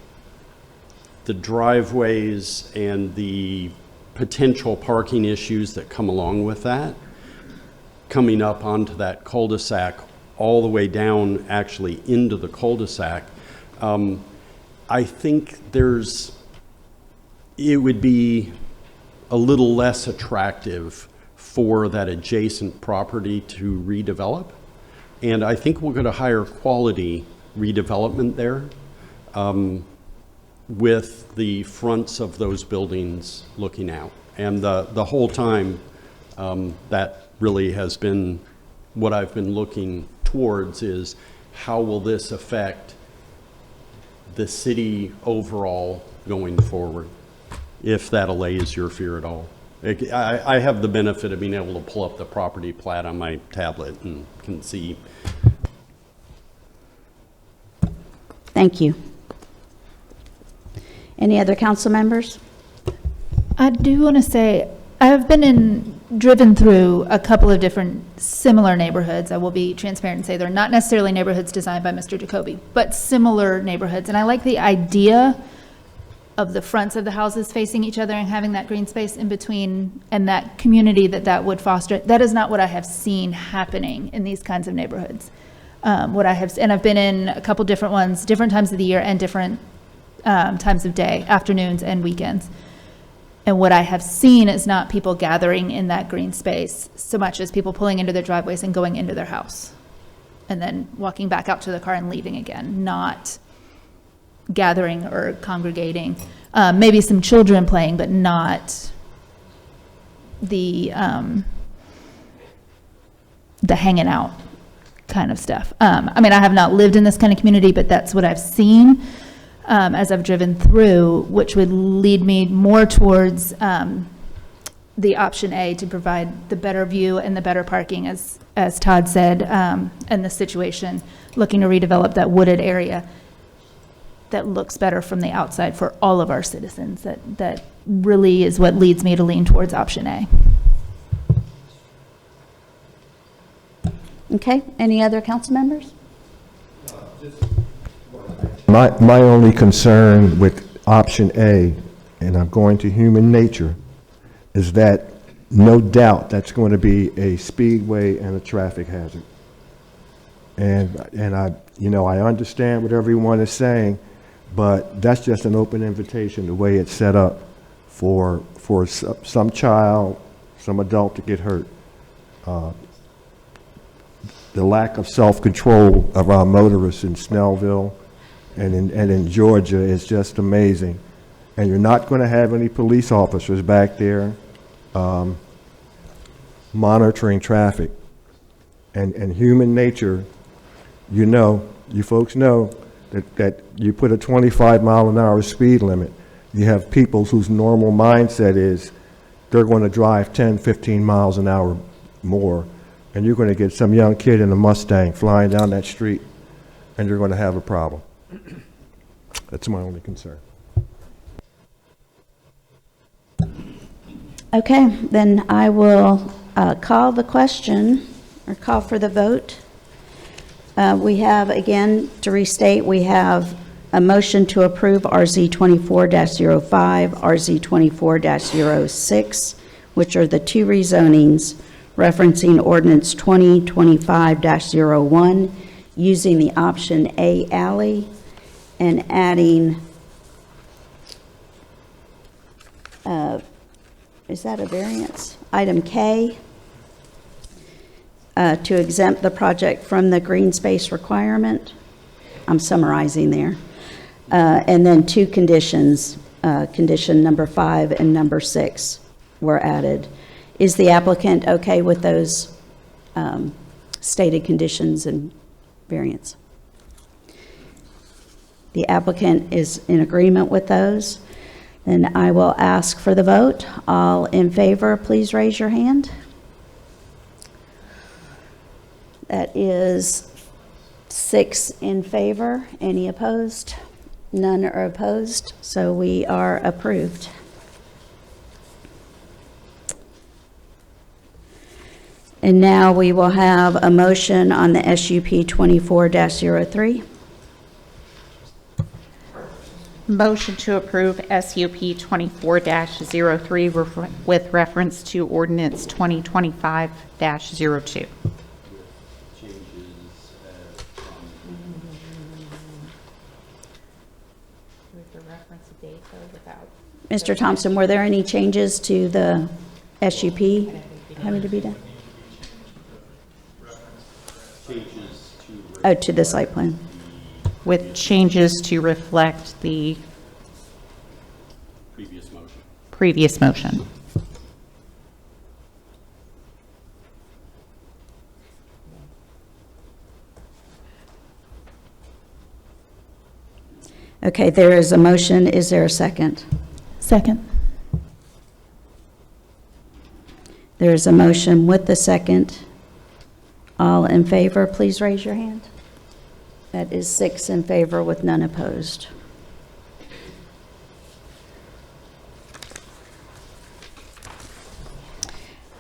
the driveways and the potential parking issues that come along with that, coming up onto that cul-de-sac all the way down actually into the cul-de-sac, I think it would be a little less attractive for that adjacent property to redevelop. And I think we'll get a higher quality redevelopment there with the fronts of those buildings looking out. And the whole time, that really has been what I've been looking towards, is how will this affect the city overall going forward, if that allays your fear at all. I have the benefit of being able to pull up the property plat on my tablet and can see. Thank you. Any other council members? I do want to say, I've driven through a couple of different similar neighborhoods. I will be transparent and say they're not necessarily neighborhoods designed by Mr. Jacoby, but similar neighborhoods. And I like the idea of the fronts of the houses facing each other and having that green space in between and that community that would foster. That is not what I have seen happening in these kinds of neighborhoods. And I've been in a couple different ones, different times of the year and different times of day, afternoons and weekends. And what I have seen is not people gathering in that green space so much as people pulling into their driveways and going into their house and then walking back out to the car and leaving again, not gathering or congregating. Maybe some children playing, but not the hanging out kind of stuff. I mean, I have not lived in this kind of community, but that's what I've seen as I've driven through, which would lead me more towards the option A, to provide the better view and the better parking, as Todd said, and the situation, looking to redevelop that wooded area that looks better from the outside for all of our citizens. That really is what leads me to lean towards option A. Okay, any other council members? My only concern with option A, and I'm going to human nature, is that no doubt that's going to be a speedway and a traffic hazard. And I understand what everyone is saying, but that's just an open invitation, the way it's set up for some child, some adult to get hurt. The lack of self-control of our motorists in Snellville and in Georgia is just amazing. And you're not going to have any police officers back there monitoring traffic. And human nature, you folks know that you put a 25-mile-an-hour speed limit, you have people whose normal mindset is they're going to drive 10, 15 miles an hour more. And you're going to get some young kid in a Mustang flying down that street, and you're going to have a problem. That's my only concern. Okay, then I will call the question, or call for the vote. We have, again, to restate, we have a motion to approve RZ 24-05, RZ 24-06, which are the two rezonings referencing ordinance 2025-01, using the option A alley and adding, is that a variance? Item K, to exempt the project from the green space requirement. I'm summarizing there. And then two conditions, condition number 5 and number 6 were added. Is the applicant okay with those stated conditions and variance? The applicant is in agreement with those. Then I will ask for the vote. All in favor, please raise your hand. That is 6 in favor. Any opposed? None are opposed, so we are approved. And now we will have a motion on the SUP 24-03. Motion to approve SUP 24-03 with reference to ordinance 2025-02. Mr. Thompson, were there any changes to the SUP having to be done? Oh, to the site plan. With changes to reflect the previous motion. Okay, there is a motion. Is there a second? Second. There is a motion with the second. All in favor, please raise your hand. That is 6 in favor with none opposed.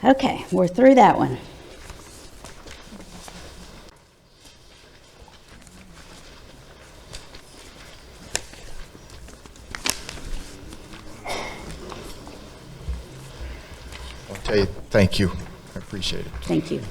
Okay, we're through that one. I'll tell you, thank you. I appreciate it. Thank you.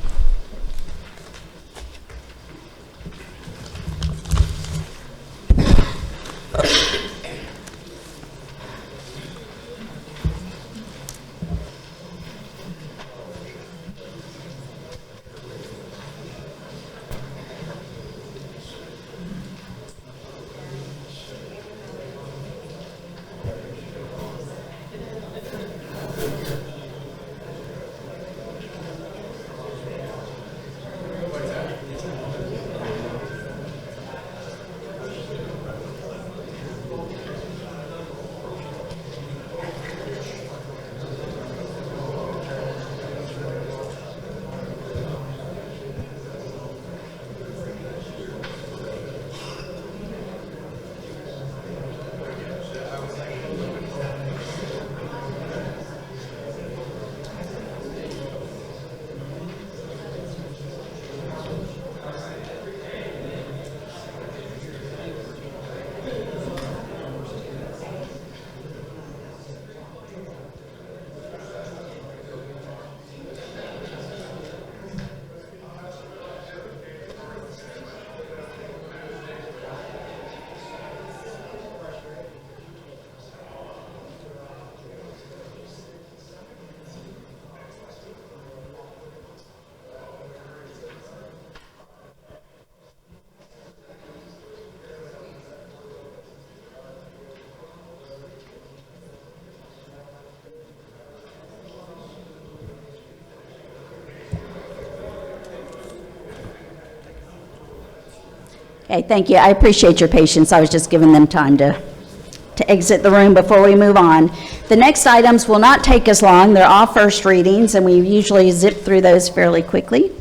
Okay, thank you. I appreciate your patience. I was just giving them time to exit the room before we move on. The next items will not take as long. They're all first readings, and we usually zip through those fairly quickly.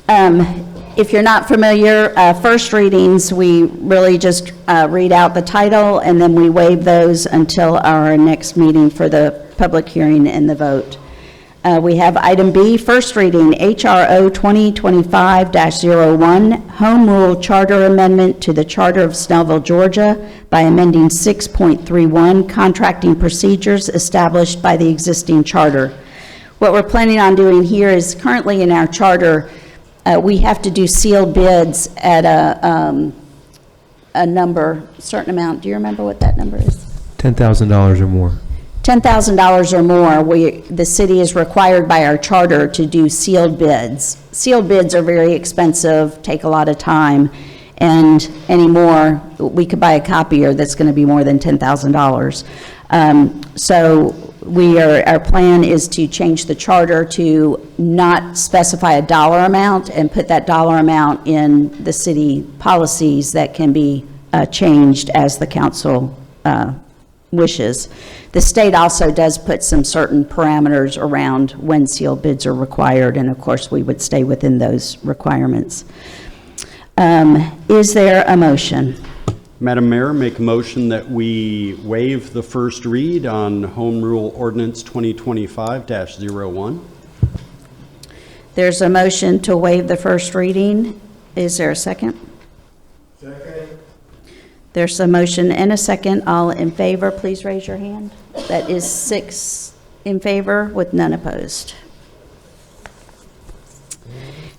If you're not familiar, first readings, we really just read out the title, and then we waive those until our next meeting for the public hearing and the vote. We have item B, first reading, HRO 2025-01, Home Rule Charter Amendment to the Charter of Snellville, Georgia by amending 6.31, contracting procedures established by the existing charter. What we're planning on doing here is currently in our charter, we have to do sealed bids at a certain amount. Do you remember what that number is? $10,000 or more. $10,000 or more, the city is required by our charter to do sealed bids. Sealed bids are very expensive, take a lot of time, and anymore, we could buy a copier that's going to be more than $10,000. So our plan is to change the charter to not specify a dollar amount and put that dollar amount in the city policies that can be changed as the council wishes. The state also does put some certain parameters around when sealed bids are required, and of course we would stay within those requirements. Is there a motion? Madam Mayor, make a motion that we waive the first read on Home Rule Ordinance 2025-01. There's a motion to waive the first reading. Is there a second? Second. There's a motion and a second. All in favor, please raise your hand. That is 6 in favor with none opposed.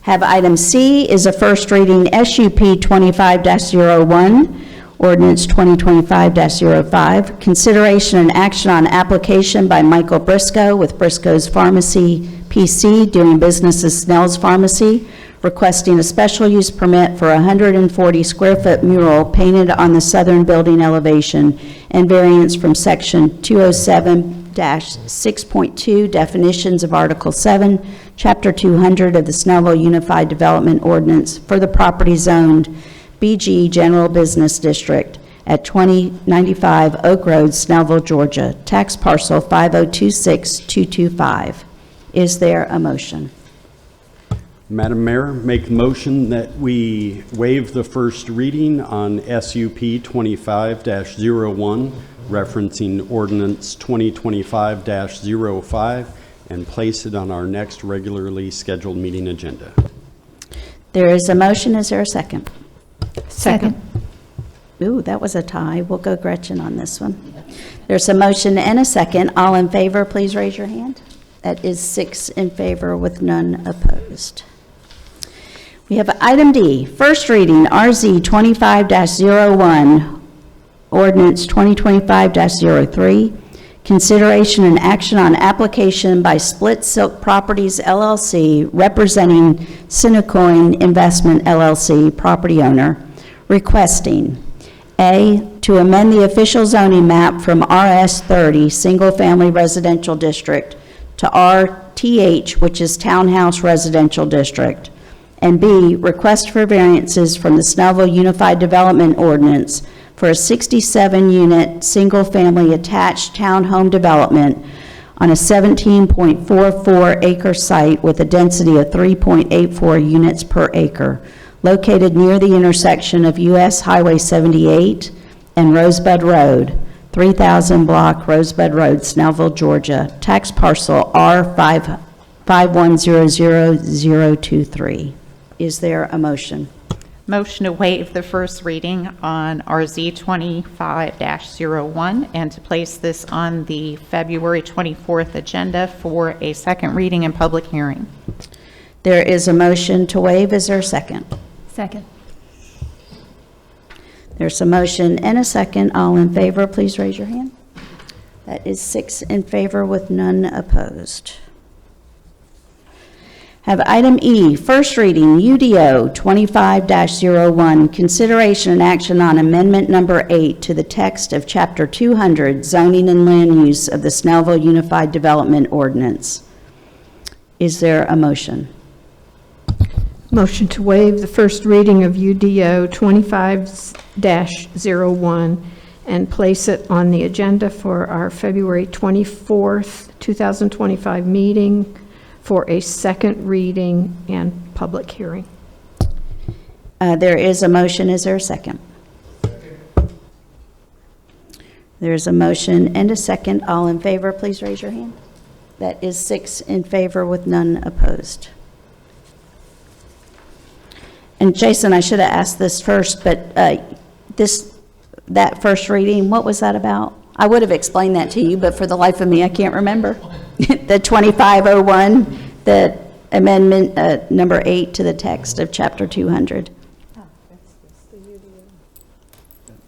Have item C is a first reading SUP 25-01, Ordinance 2025-05, consideration and action on application by Michael Briscoe with Briscoe's Pharmacy PC, doing business as Snell's Pharmacy, requesting a special use permit for a 140 square foot mural painted on the southern building elevation and variance from section 207-6.2 definitions of Article 7, Chapter 200 of the Snellville Unified Development Ordinance for the property zoned BG General Business District at 2095 Oak Road, Snellville, Georgia, tax parcel 5026225. Is there a motion? Madam Mayor, make a motion that we waive the first reading on SUP 25-01, referencing Ordinance 2025-05, and place it on our next regularly scheduled meeting agenda. There is a motion. Is there a second? Second. Ooh, that was a tie. We'll go Gretchen on this one. There's a motion and a second. All in favor, please raise your hand. That is 6 in favor with none opposed. We have item D, first reading, RZ 25-01, Ordinance 2025-03, consideration and action on application by Split Silk Properties LLC, representing Cinecoin Investment LLC, property owner, requesting A, to amend the official zoning map from RS 30, Single Family Residential District, to RTH, which is Townhouse Residential District, and B, request for variances from the Snellville Unified Development Ordinance for a 67-unit, single-family attached townhome development on a 17.44-acre site with a density of 3.84 units per acre, located near the intersection of U.S. Highway 78 and Rosebud Road, 3000 block Rosebud Road, Snellville, Georgia, tax parcel R5100023. Is there a motion? Motion to waive the first reading on RZ 25-01 and to place this on the February 24th agenda for a second reading and public hearing. There is a motion to waive. Is there a second? Second. There's a motion and a second. All in favor, please raise your hand. That is 6 in favor with none opposed. Have item E, first reading, UDO 25-01, consideration and action on amendment number 8 to the text of Chapter 200, Zoning and Land Use of the Snellville Unified Development Ordinance. Is there a motion? Motion to waive the first reading of UDO 25-01 and place it on the agenda for our February 24th, 2025 meeting for a second reading and public hearing. There is a motion. Is there a second? There's a motion and a second. All in favor, please raise your hand. That is 6 in favor with none opposed. And Jason, I should have asked this first, but that first reading, what was that about? I would have explained that to you, but for the life of me, I can't remember. The 2501, the amendment number 8 to the text of chapter 200.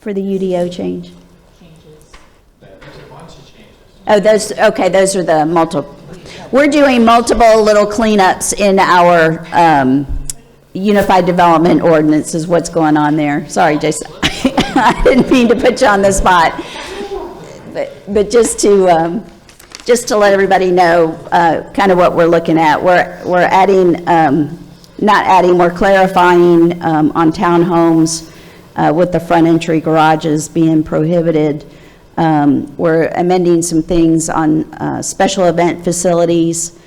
For the UDO change. Oh, those are the multiple. We're doing multiple little cleanups in our Unified Development Ordinance is what's going on there. Sorry, Jason. I didn't mean to put you on the spot. But just to let everybody know kind of what we're looking at. We're adding, not adding, we're clarifying on townhomes with the front entry garages being prohibited. We're amending some things on special event facilities,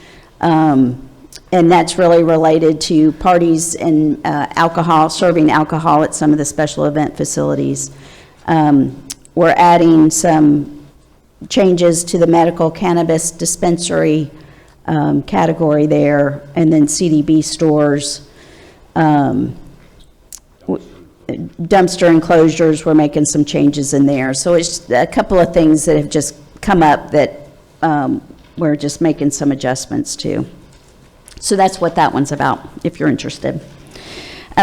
and that's really related to parties and alcohol, serving alcohol at some of the special event facilities. We're adding some changes to the medical cannabis dispensary category there, and then CDB stores. Dumpster enclosures, we're making some changes in there. So it's a couple of things that have just come up that we're just making some adjustments to. So that's what that one's about, if you're interested.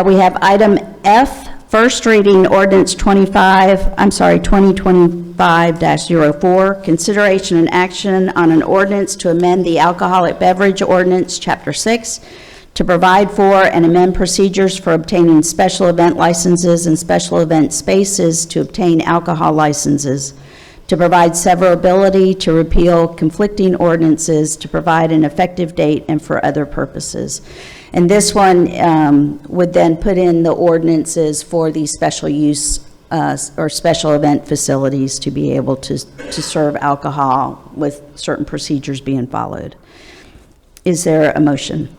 We have item F, first reading ordinance 2025-04, consideration and action on an ordinance to amend the alcoholic beverage ordinance, chapter 6, to provide for and amend procedures for obtaining special event licenses and special event spaces to obtain alcohol licenses, to provide severability, to repeal conflicting ordinances, to provide an effective date, and for other purposes. And this one would then put in the ordinances for the special use or special event facilities to be able to serve alcohol with certain procedures being followed. Is there a motion?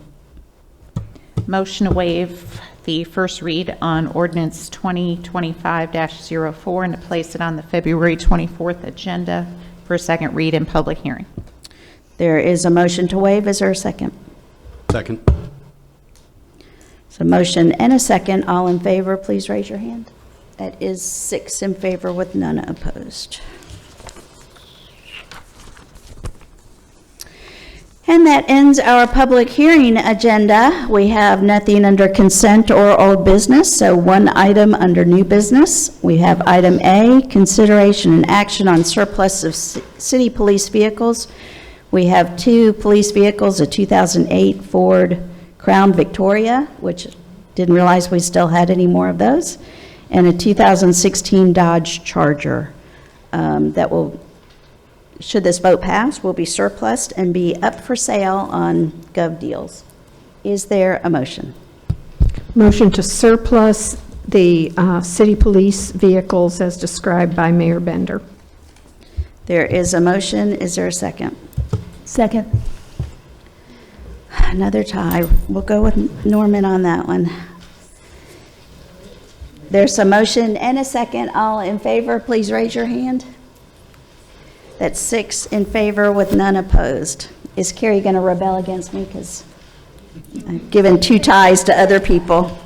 Motion to waive the first read on ordinance 2025-04 and to place it on the February 24th agenda for a second read and public hearing. There is a motion to waive. Is there a second? Second. So motion and a second. All in favor, please raise your hand. That is 6 in favor with none opposed. And that ends our public hearing agenda. We have nothing under consent or old business, so one item under new business. We have item A, consideration and action on surplus of city police vehicles. We have 2 police vehicles, a 2008 Ford Crown Victoria, which didn't realize we still had any more of those, and a 2016 Dodge Charger that will, should this vote pass, will be surplused and be up for sale on Gov Deals. Is there a motion? Motion to surplus the city police vehicles as described by Mayor Bender. There is a motion. Is there a second? Second. Another tie. We'll go with Norman on that one. There's a motion and a second. All in favor, please raise your hand. That's 6 in favor with none opposed. Is Carrie going to rebel against me because I've given 2 ties to other people?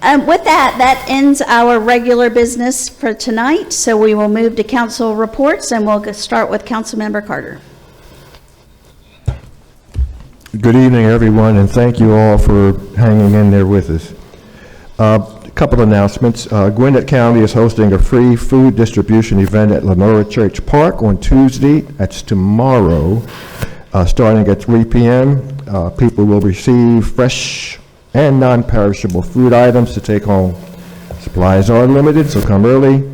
With that ends our regular business for tonight. So we will move to council reports, and we'll start with Councilmember Carter. Good evening, everyone, and thank you all for hanging in there with us. A couple announcements. Gwinnett County is hosting a free food distribution event at Lenora Church Park on Tuesday. That's tomorrow, starting at 3 p.m. People will receive fresh and non-perishable food items to take home. Supplies are limited, so come early,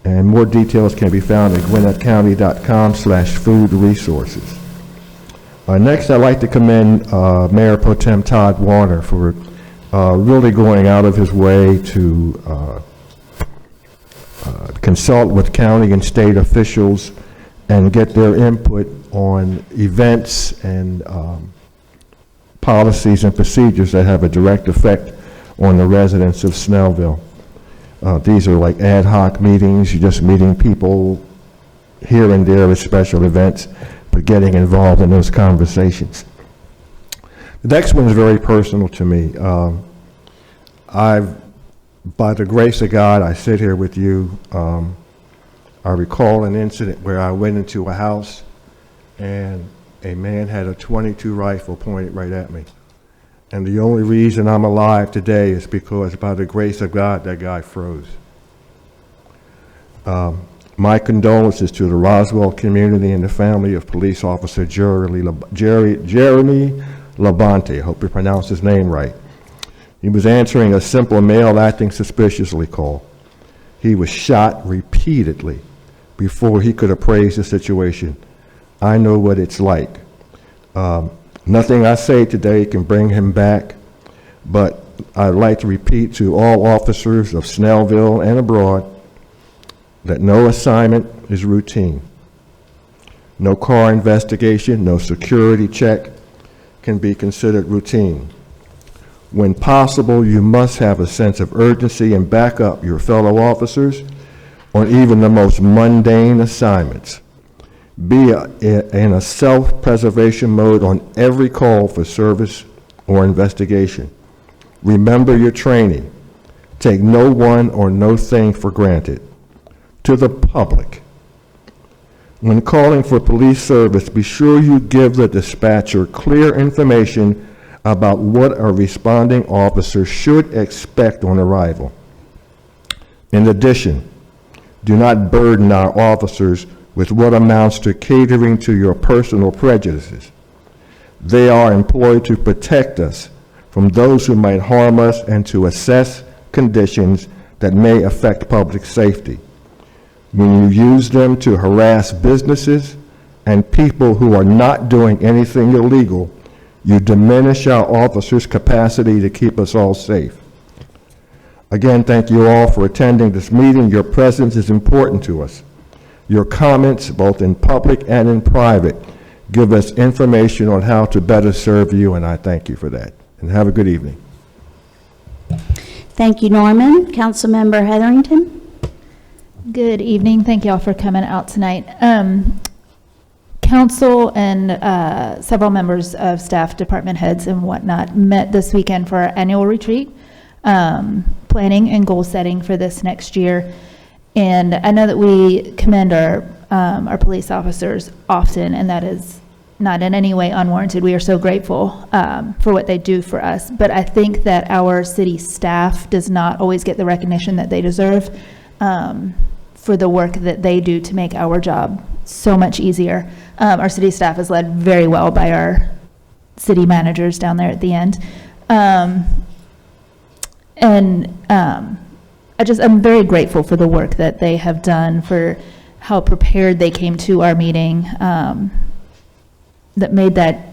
and more details can be found at gwinnettcounty.com/food resources. Next, I'd like to commend Mayor Pro Tem Todd Warner for really going out of his way to consult with county and state officials and get their input on events and policies and procedures that have a direct effect on the residents of Snellville. These are like ad hoc meetings, you're just meeting people here and there at special events, but getting involved in those conversations. The next one is very personal to me. By the grace of God, I sit here with you. I recall an incident where I went into a house and a man had a .22 rifle pointed right at me. And the only reason I'm alive today is because by the grace of God, that guy froze. My condolences to the Roswell community and the family of police officer Jeremy Labonte. I hope you pronounce his name right. He was answering a simple male acting suspiciously call. He was shot repeatedly before he could appraise the situation. I know what it's like. Nothing I say today can bring him back, but I'd like to repeat to all officers of Snellville and abroad that no assignment is routine. No car investigation, no security check can be considered routine. When possible, you must have a sense of urgency and back up your fellow officers on even the most mundane assignments. Be in a self-preservation mode on every call for service or investigation. Remember your training. Take no one or no thing for granted. To the public, when calling for police service, be sure you give the dispatcher clear information about what a responding officer should expect on arrival. In addition, do not burden our officers with what amounts to catering to your personal prejudices. They are employed to protect us from those who might harm us and to assess conditions that may affect public safety. When you use them to harass businesses and people who are not doing anything illegal, you diminish our officers' capacity to keep us all safe. Again, thank you all for attending this meeting. Your presence is important to us. Your comments, both in public and in private, give us information on how to better serve you, and I thank you for that. And have a good evening. Thank you, Norman. Councilmember Hetherington. Good evening. Thank you all for coming out tonight. Council and several members of staff, department heads and whatnot met this weekend for our annual retreat, planning and goal setting for this next year. And I know that we commend our police officers often, and that is not in any way unwarranted. We are so grateful for what they do for us. But I think that our city staff does not always get the recognition that they deserve for the work that they do to make our job so much easier. Our city staff is led very well by our city managers down there at the end. I'm very grateful for the work that they have done, for how prepared they came to our meeting, that made that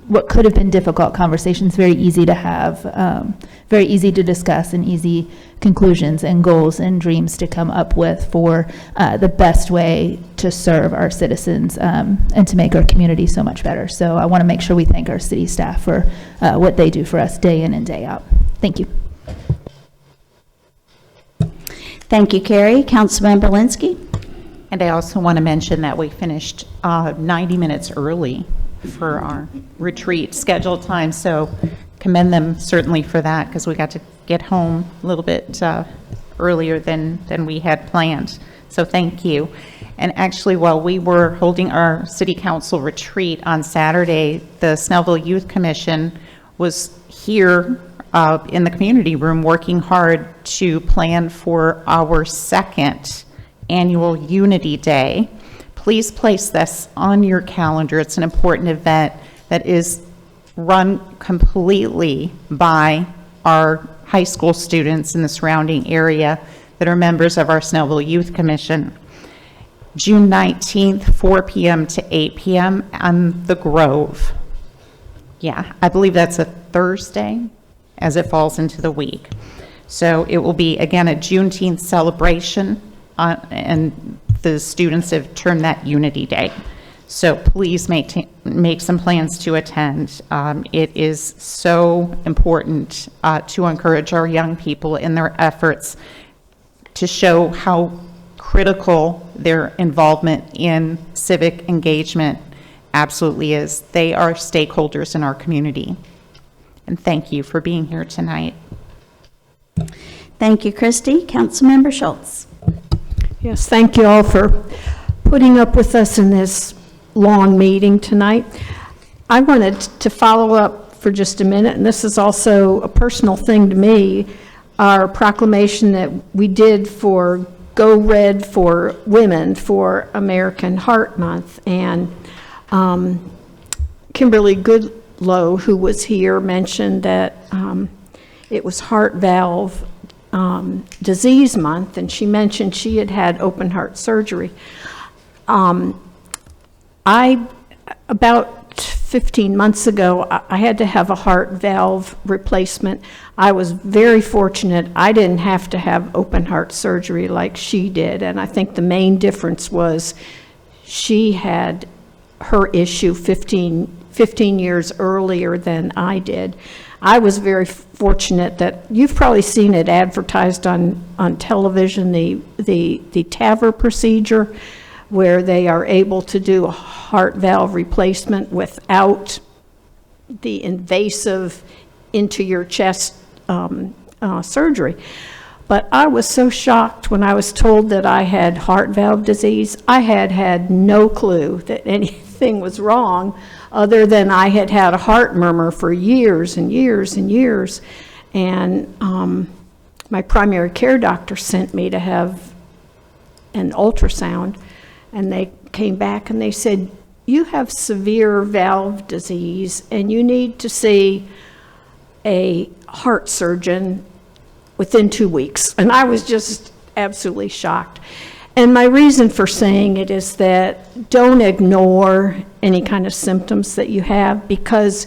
what could have been difficult conversations very easy to have, very easy to discuss, and easy conclusions and goals and dreams to come up with for the best way to serve our citizens and to make our community so much better. So I want to make sure we thank our city staff for what they do for us day in and day out. Thank you. Thank you, Carrie. Councilmember Linsky. And I also want to mention that we finished 90 minutes early for our retreat scheduled time, so commend them certainly for that, because we got to get home a little bit earlier than we had planned. So thank you. And actually, while we were holding our city council retreat on Saturday, the Snellville Youth Commission was here in the community room working hard to plan for our second annual Unity Day. Please place this on your calendar. It's an important event that is run completely by our high school students in the surrounding area that are members of our Snellville Youth Commission. June 19th, 4 p.m. to 8 p.m. on the Grove. Yeah, I believe that's a Thursday as it falls into the week. So it will be, again, a Juneteenth celebration, and the students have termed that Unity Day. So please make some plans to attend. It is so important to encourage our young people in their efforts to show how critical their involvement in civic engagement absolutely is. They are stakeholders in our community. And thank you for being here tonight. Thank you, Christy. Councilmember Schultz. Yes, thank you all for putting up with us in this long meeting tonight. I wanted to follow up for just a minute, and this is also a personal thing to me, our proclamation that we did for Go Red for Women for American Heart Month. And Kimberly Goodlow, who was here, mentioned that it was heart valve disease month, and she mentioned she had had open heart surgery. About 15 months ago, I had to have a heart valve replacement. I was very fortunate. I didn't have to have open heart surgery like she did, and I think the main difference was she had her issue 15 years earlier than I did. I was very fortunate that you've probably seen it advertised on television, the TAVR procedure, where they are able to do a heart valve replacement without the invasive into your chest surgery. But I was so shocked when I was told that I had heart valve disease. I had no clue that anything was wrong, other than I had had a heart murmur for years and years and years. And my primary care doctor sent me to have an ultrasound, and they came back and they said, you have severe valve disease and you need to see a heart surgeon within 2 weeks. And I was just absolutely shocked. And my reason for saying it is that don't ignore any kind of symptoms that you have, because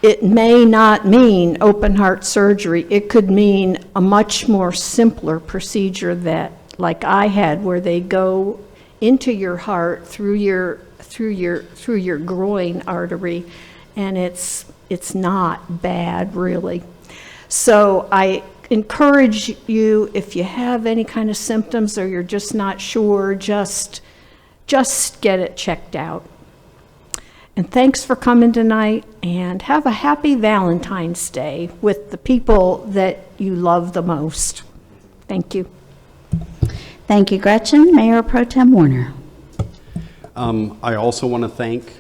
it may not mean open heart surgery. It could mean a much more simpler procedure that, like I had, where they go into your heart through your groin artery, and it's not bad, really. So I encourage you, if you have any kind of symptoms or you're just not sure, just get it checked out. And thanks for coming tonight, and have a happy Valentine's Day with the people that you love the most. Thank you. Thank you, Gretchen. Mayor Pro Tem Warner. I also want to thank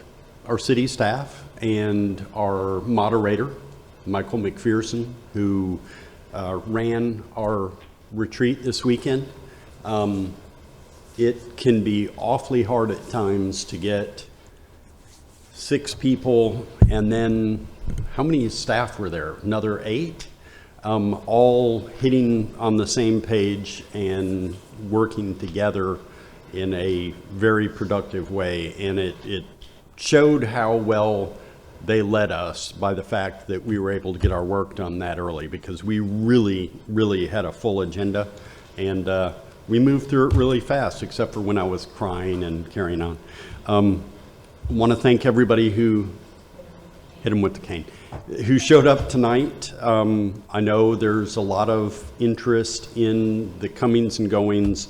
our city staff and our moderator, Michael McPherson, who ran our retreat this weekend. It can be awfully hard at times to get 6 people, and then how many staff were there? Another 8? All hitting on the same page and working together in a very productive way. And it showed how well they led us by the fact that we were able to get our work done that early, because we really had a full agenda, and we moved through it really fast, except for when I was crying and carrying on. I want to thank everybody who hit him with the cane, who showed up tonight. I know there's a lot of interest in the comings and goings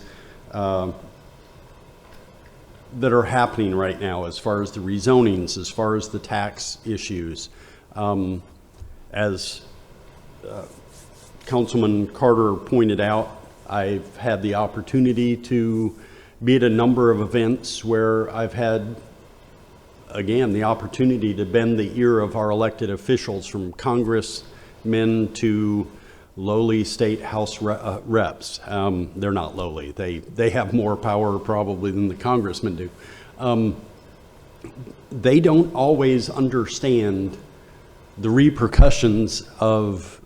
that are happening right now, as far as the rezonings, as far as the tax issues. As Councilman Carter pointed out, I've had the opportunity to be at a number of events where I've had, again, the opportunity to bend the ear of our elected officials, from congressmen to lowly state house reps. They're not lowly. They have more power probably than the congressmen do. They don't always understand the repercussions of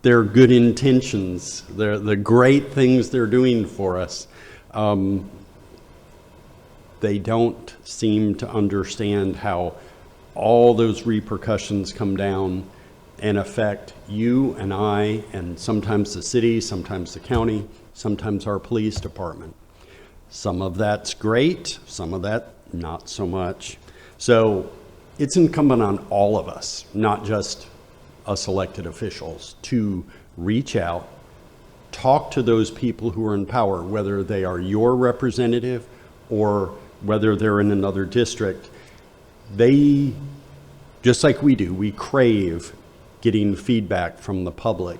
their good intentions, the great things they're doing for us. They don't seem to understand how all those repercussions come down and affect you and I, and sometimes the city, sometimes the county, sometimes our police department. Some of that's great, some of that not so much. So it's incumbent on all of us, not just us elected officials, to reach out, talk to those people who are in power, whether they are your representative or whether they're in another district. They, just like we do, we crave getting feedback from the public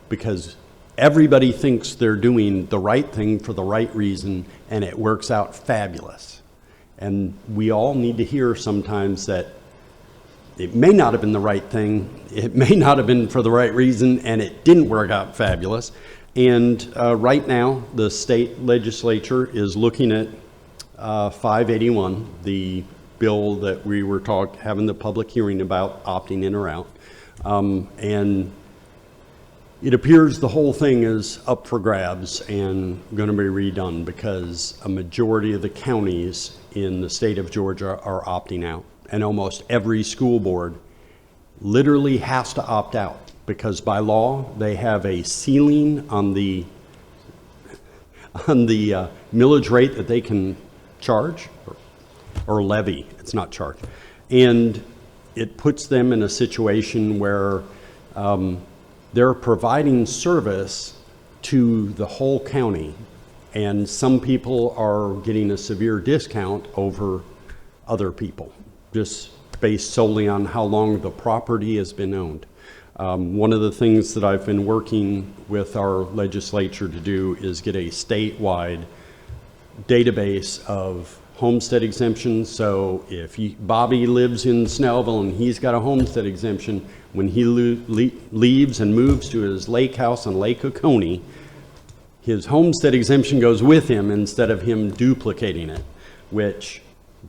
because everybody thinks they're doing the right thing for the right reason and it works out fabulous. And we all need to hear sometimes that it may not have been the right thing, it may not have been for the right reason, and it didn't work out fabulous. And right now, the state legislature is looking at 581, the bill that we were having the public hearing about, opting in or out. And it appears the whole thing is up for grabs and going to be redone because a majority of the counties in the state of Georgia are opting out. And almost every school board literally has to opt out because by law they have a ceiling on the millage rate that they can charge or levy. It's not charge. And it puts them in a situation where they're providing service to the whole county, and some people are getting a severe discount over other people, just based solely on how long the property has been owned. One of the things that I've been working with our legislature to do is get a statewide database of homestead exemptions. So if Bobby lives in Snellville and he's got a homestead exemption, when he leaves and moves to his lake house on Lake Oconee, his homestead exemption goes with him instead of him duplicating it, which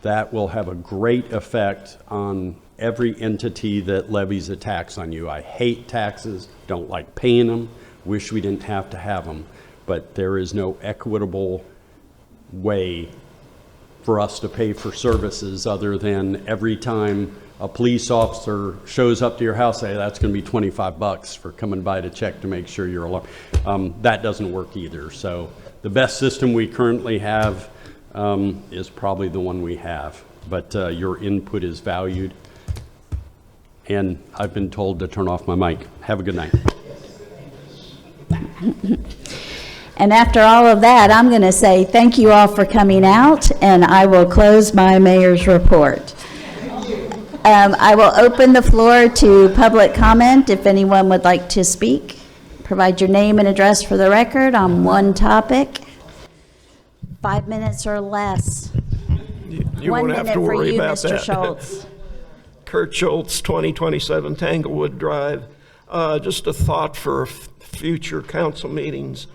that will have a great effect on every entity that levies a tax on you. I hate taxes, don't like paying them, wish we didn't have to have them, but there is no equitable way for us to pay for services other than every time a police officer shows up to your house, say that's going to be $25 for coming by to check to make sure you're alarmed. That doesn't work either. So the best system we currently have is probably the one we have, but your input is valued. And I've been told to turn off my mic. Have a good night. And after all of that, I'm going to say thank you all for coming out, and I will close my mayor's report. I will open the floor to public comment if anyone would like to speak. Provide your name and address for the record on one topic. 5 minutes or less. You 1 won't have minute to for worry you, about Mr. that. Schultz. Kurt Schultz, 2027 Tanglewood Drive. Just a thought for future council meetings.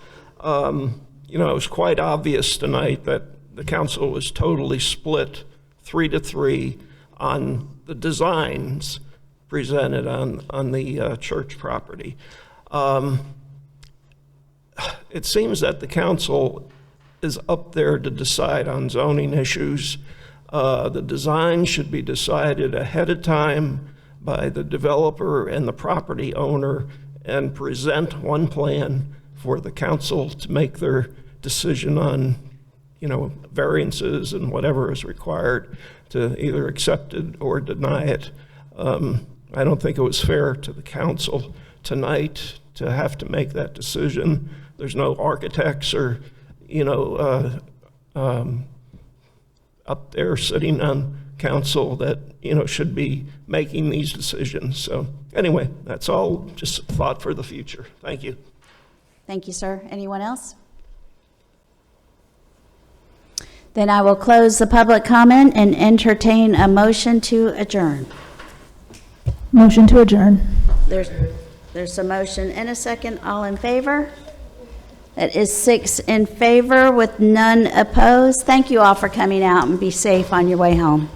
You know, it was quite obvious tonight that the council was totally split 3-3 on the designs presented on the church property. It seems that the council is up there to decide on zoning issues. The design should be decided ahead of time by the developer and the property owner and present one plan for the council to make their decision on, you know, variances and whatever is required to either accept it or deny it. I don't think it was fair to the council tonight to have to make that decision. There's no architects or, you know, up there sitting on council that, you know, should be making these decisions. So anyway, that's all just a thought for the future. Thank you. Thank you, sir. Anyone else? Then I will close the public comment and entertain a motion to adjourn. Motion to adjourn. There's a motion and a second. All in favor? That is 6 in favor with none opposed. Thank you all for coming out, and be safe on your way home.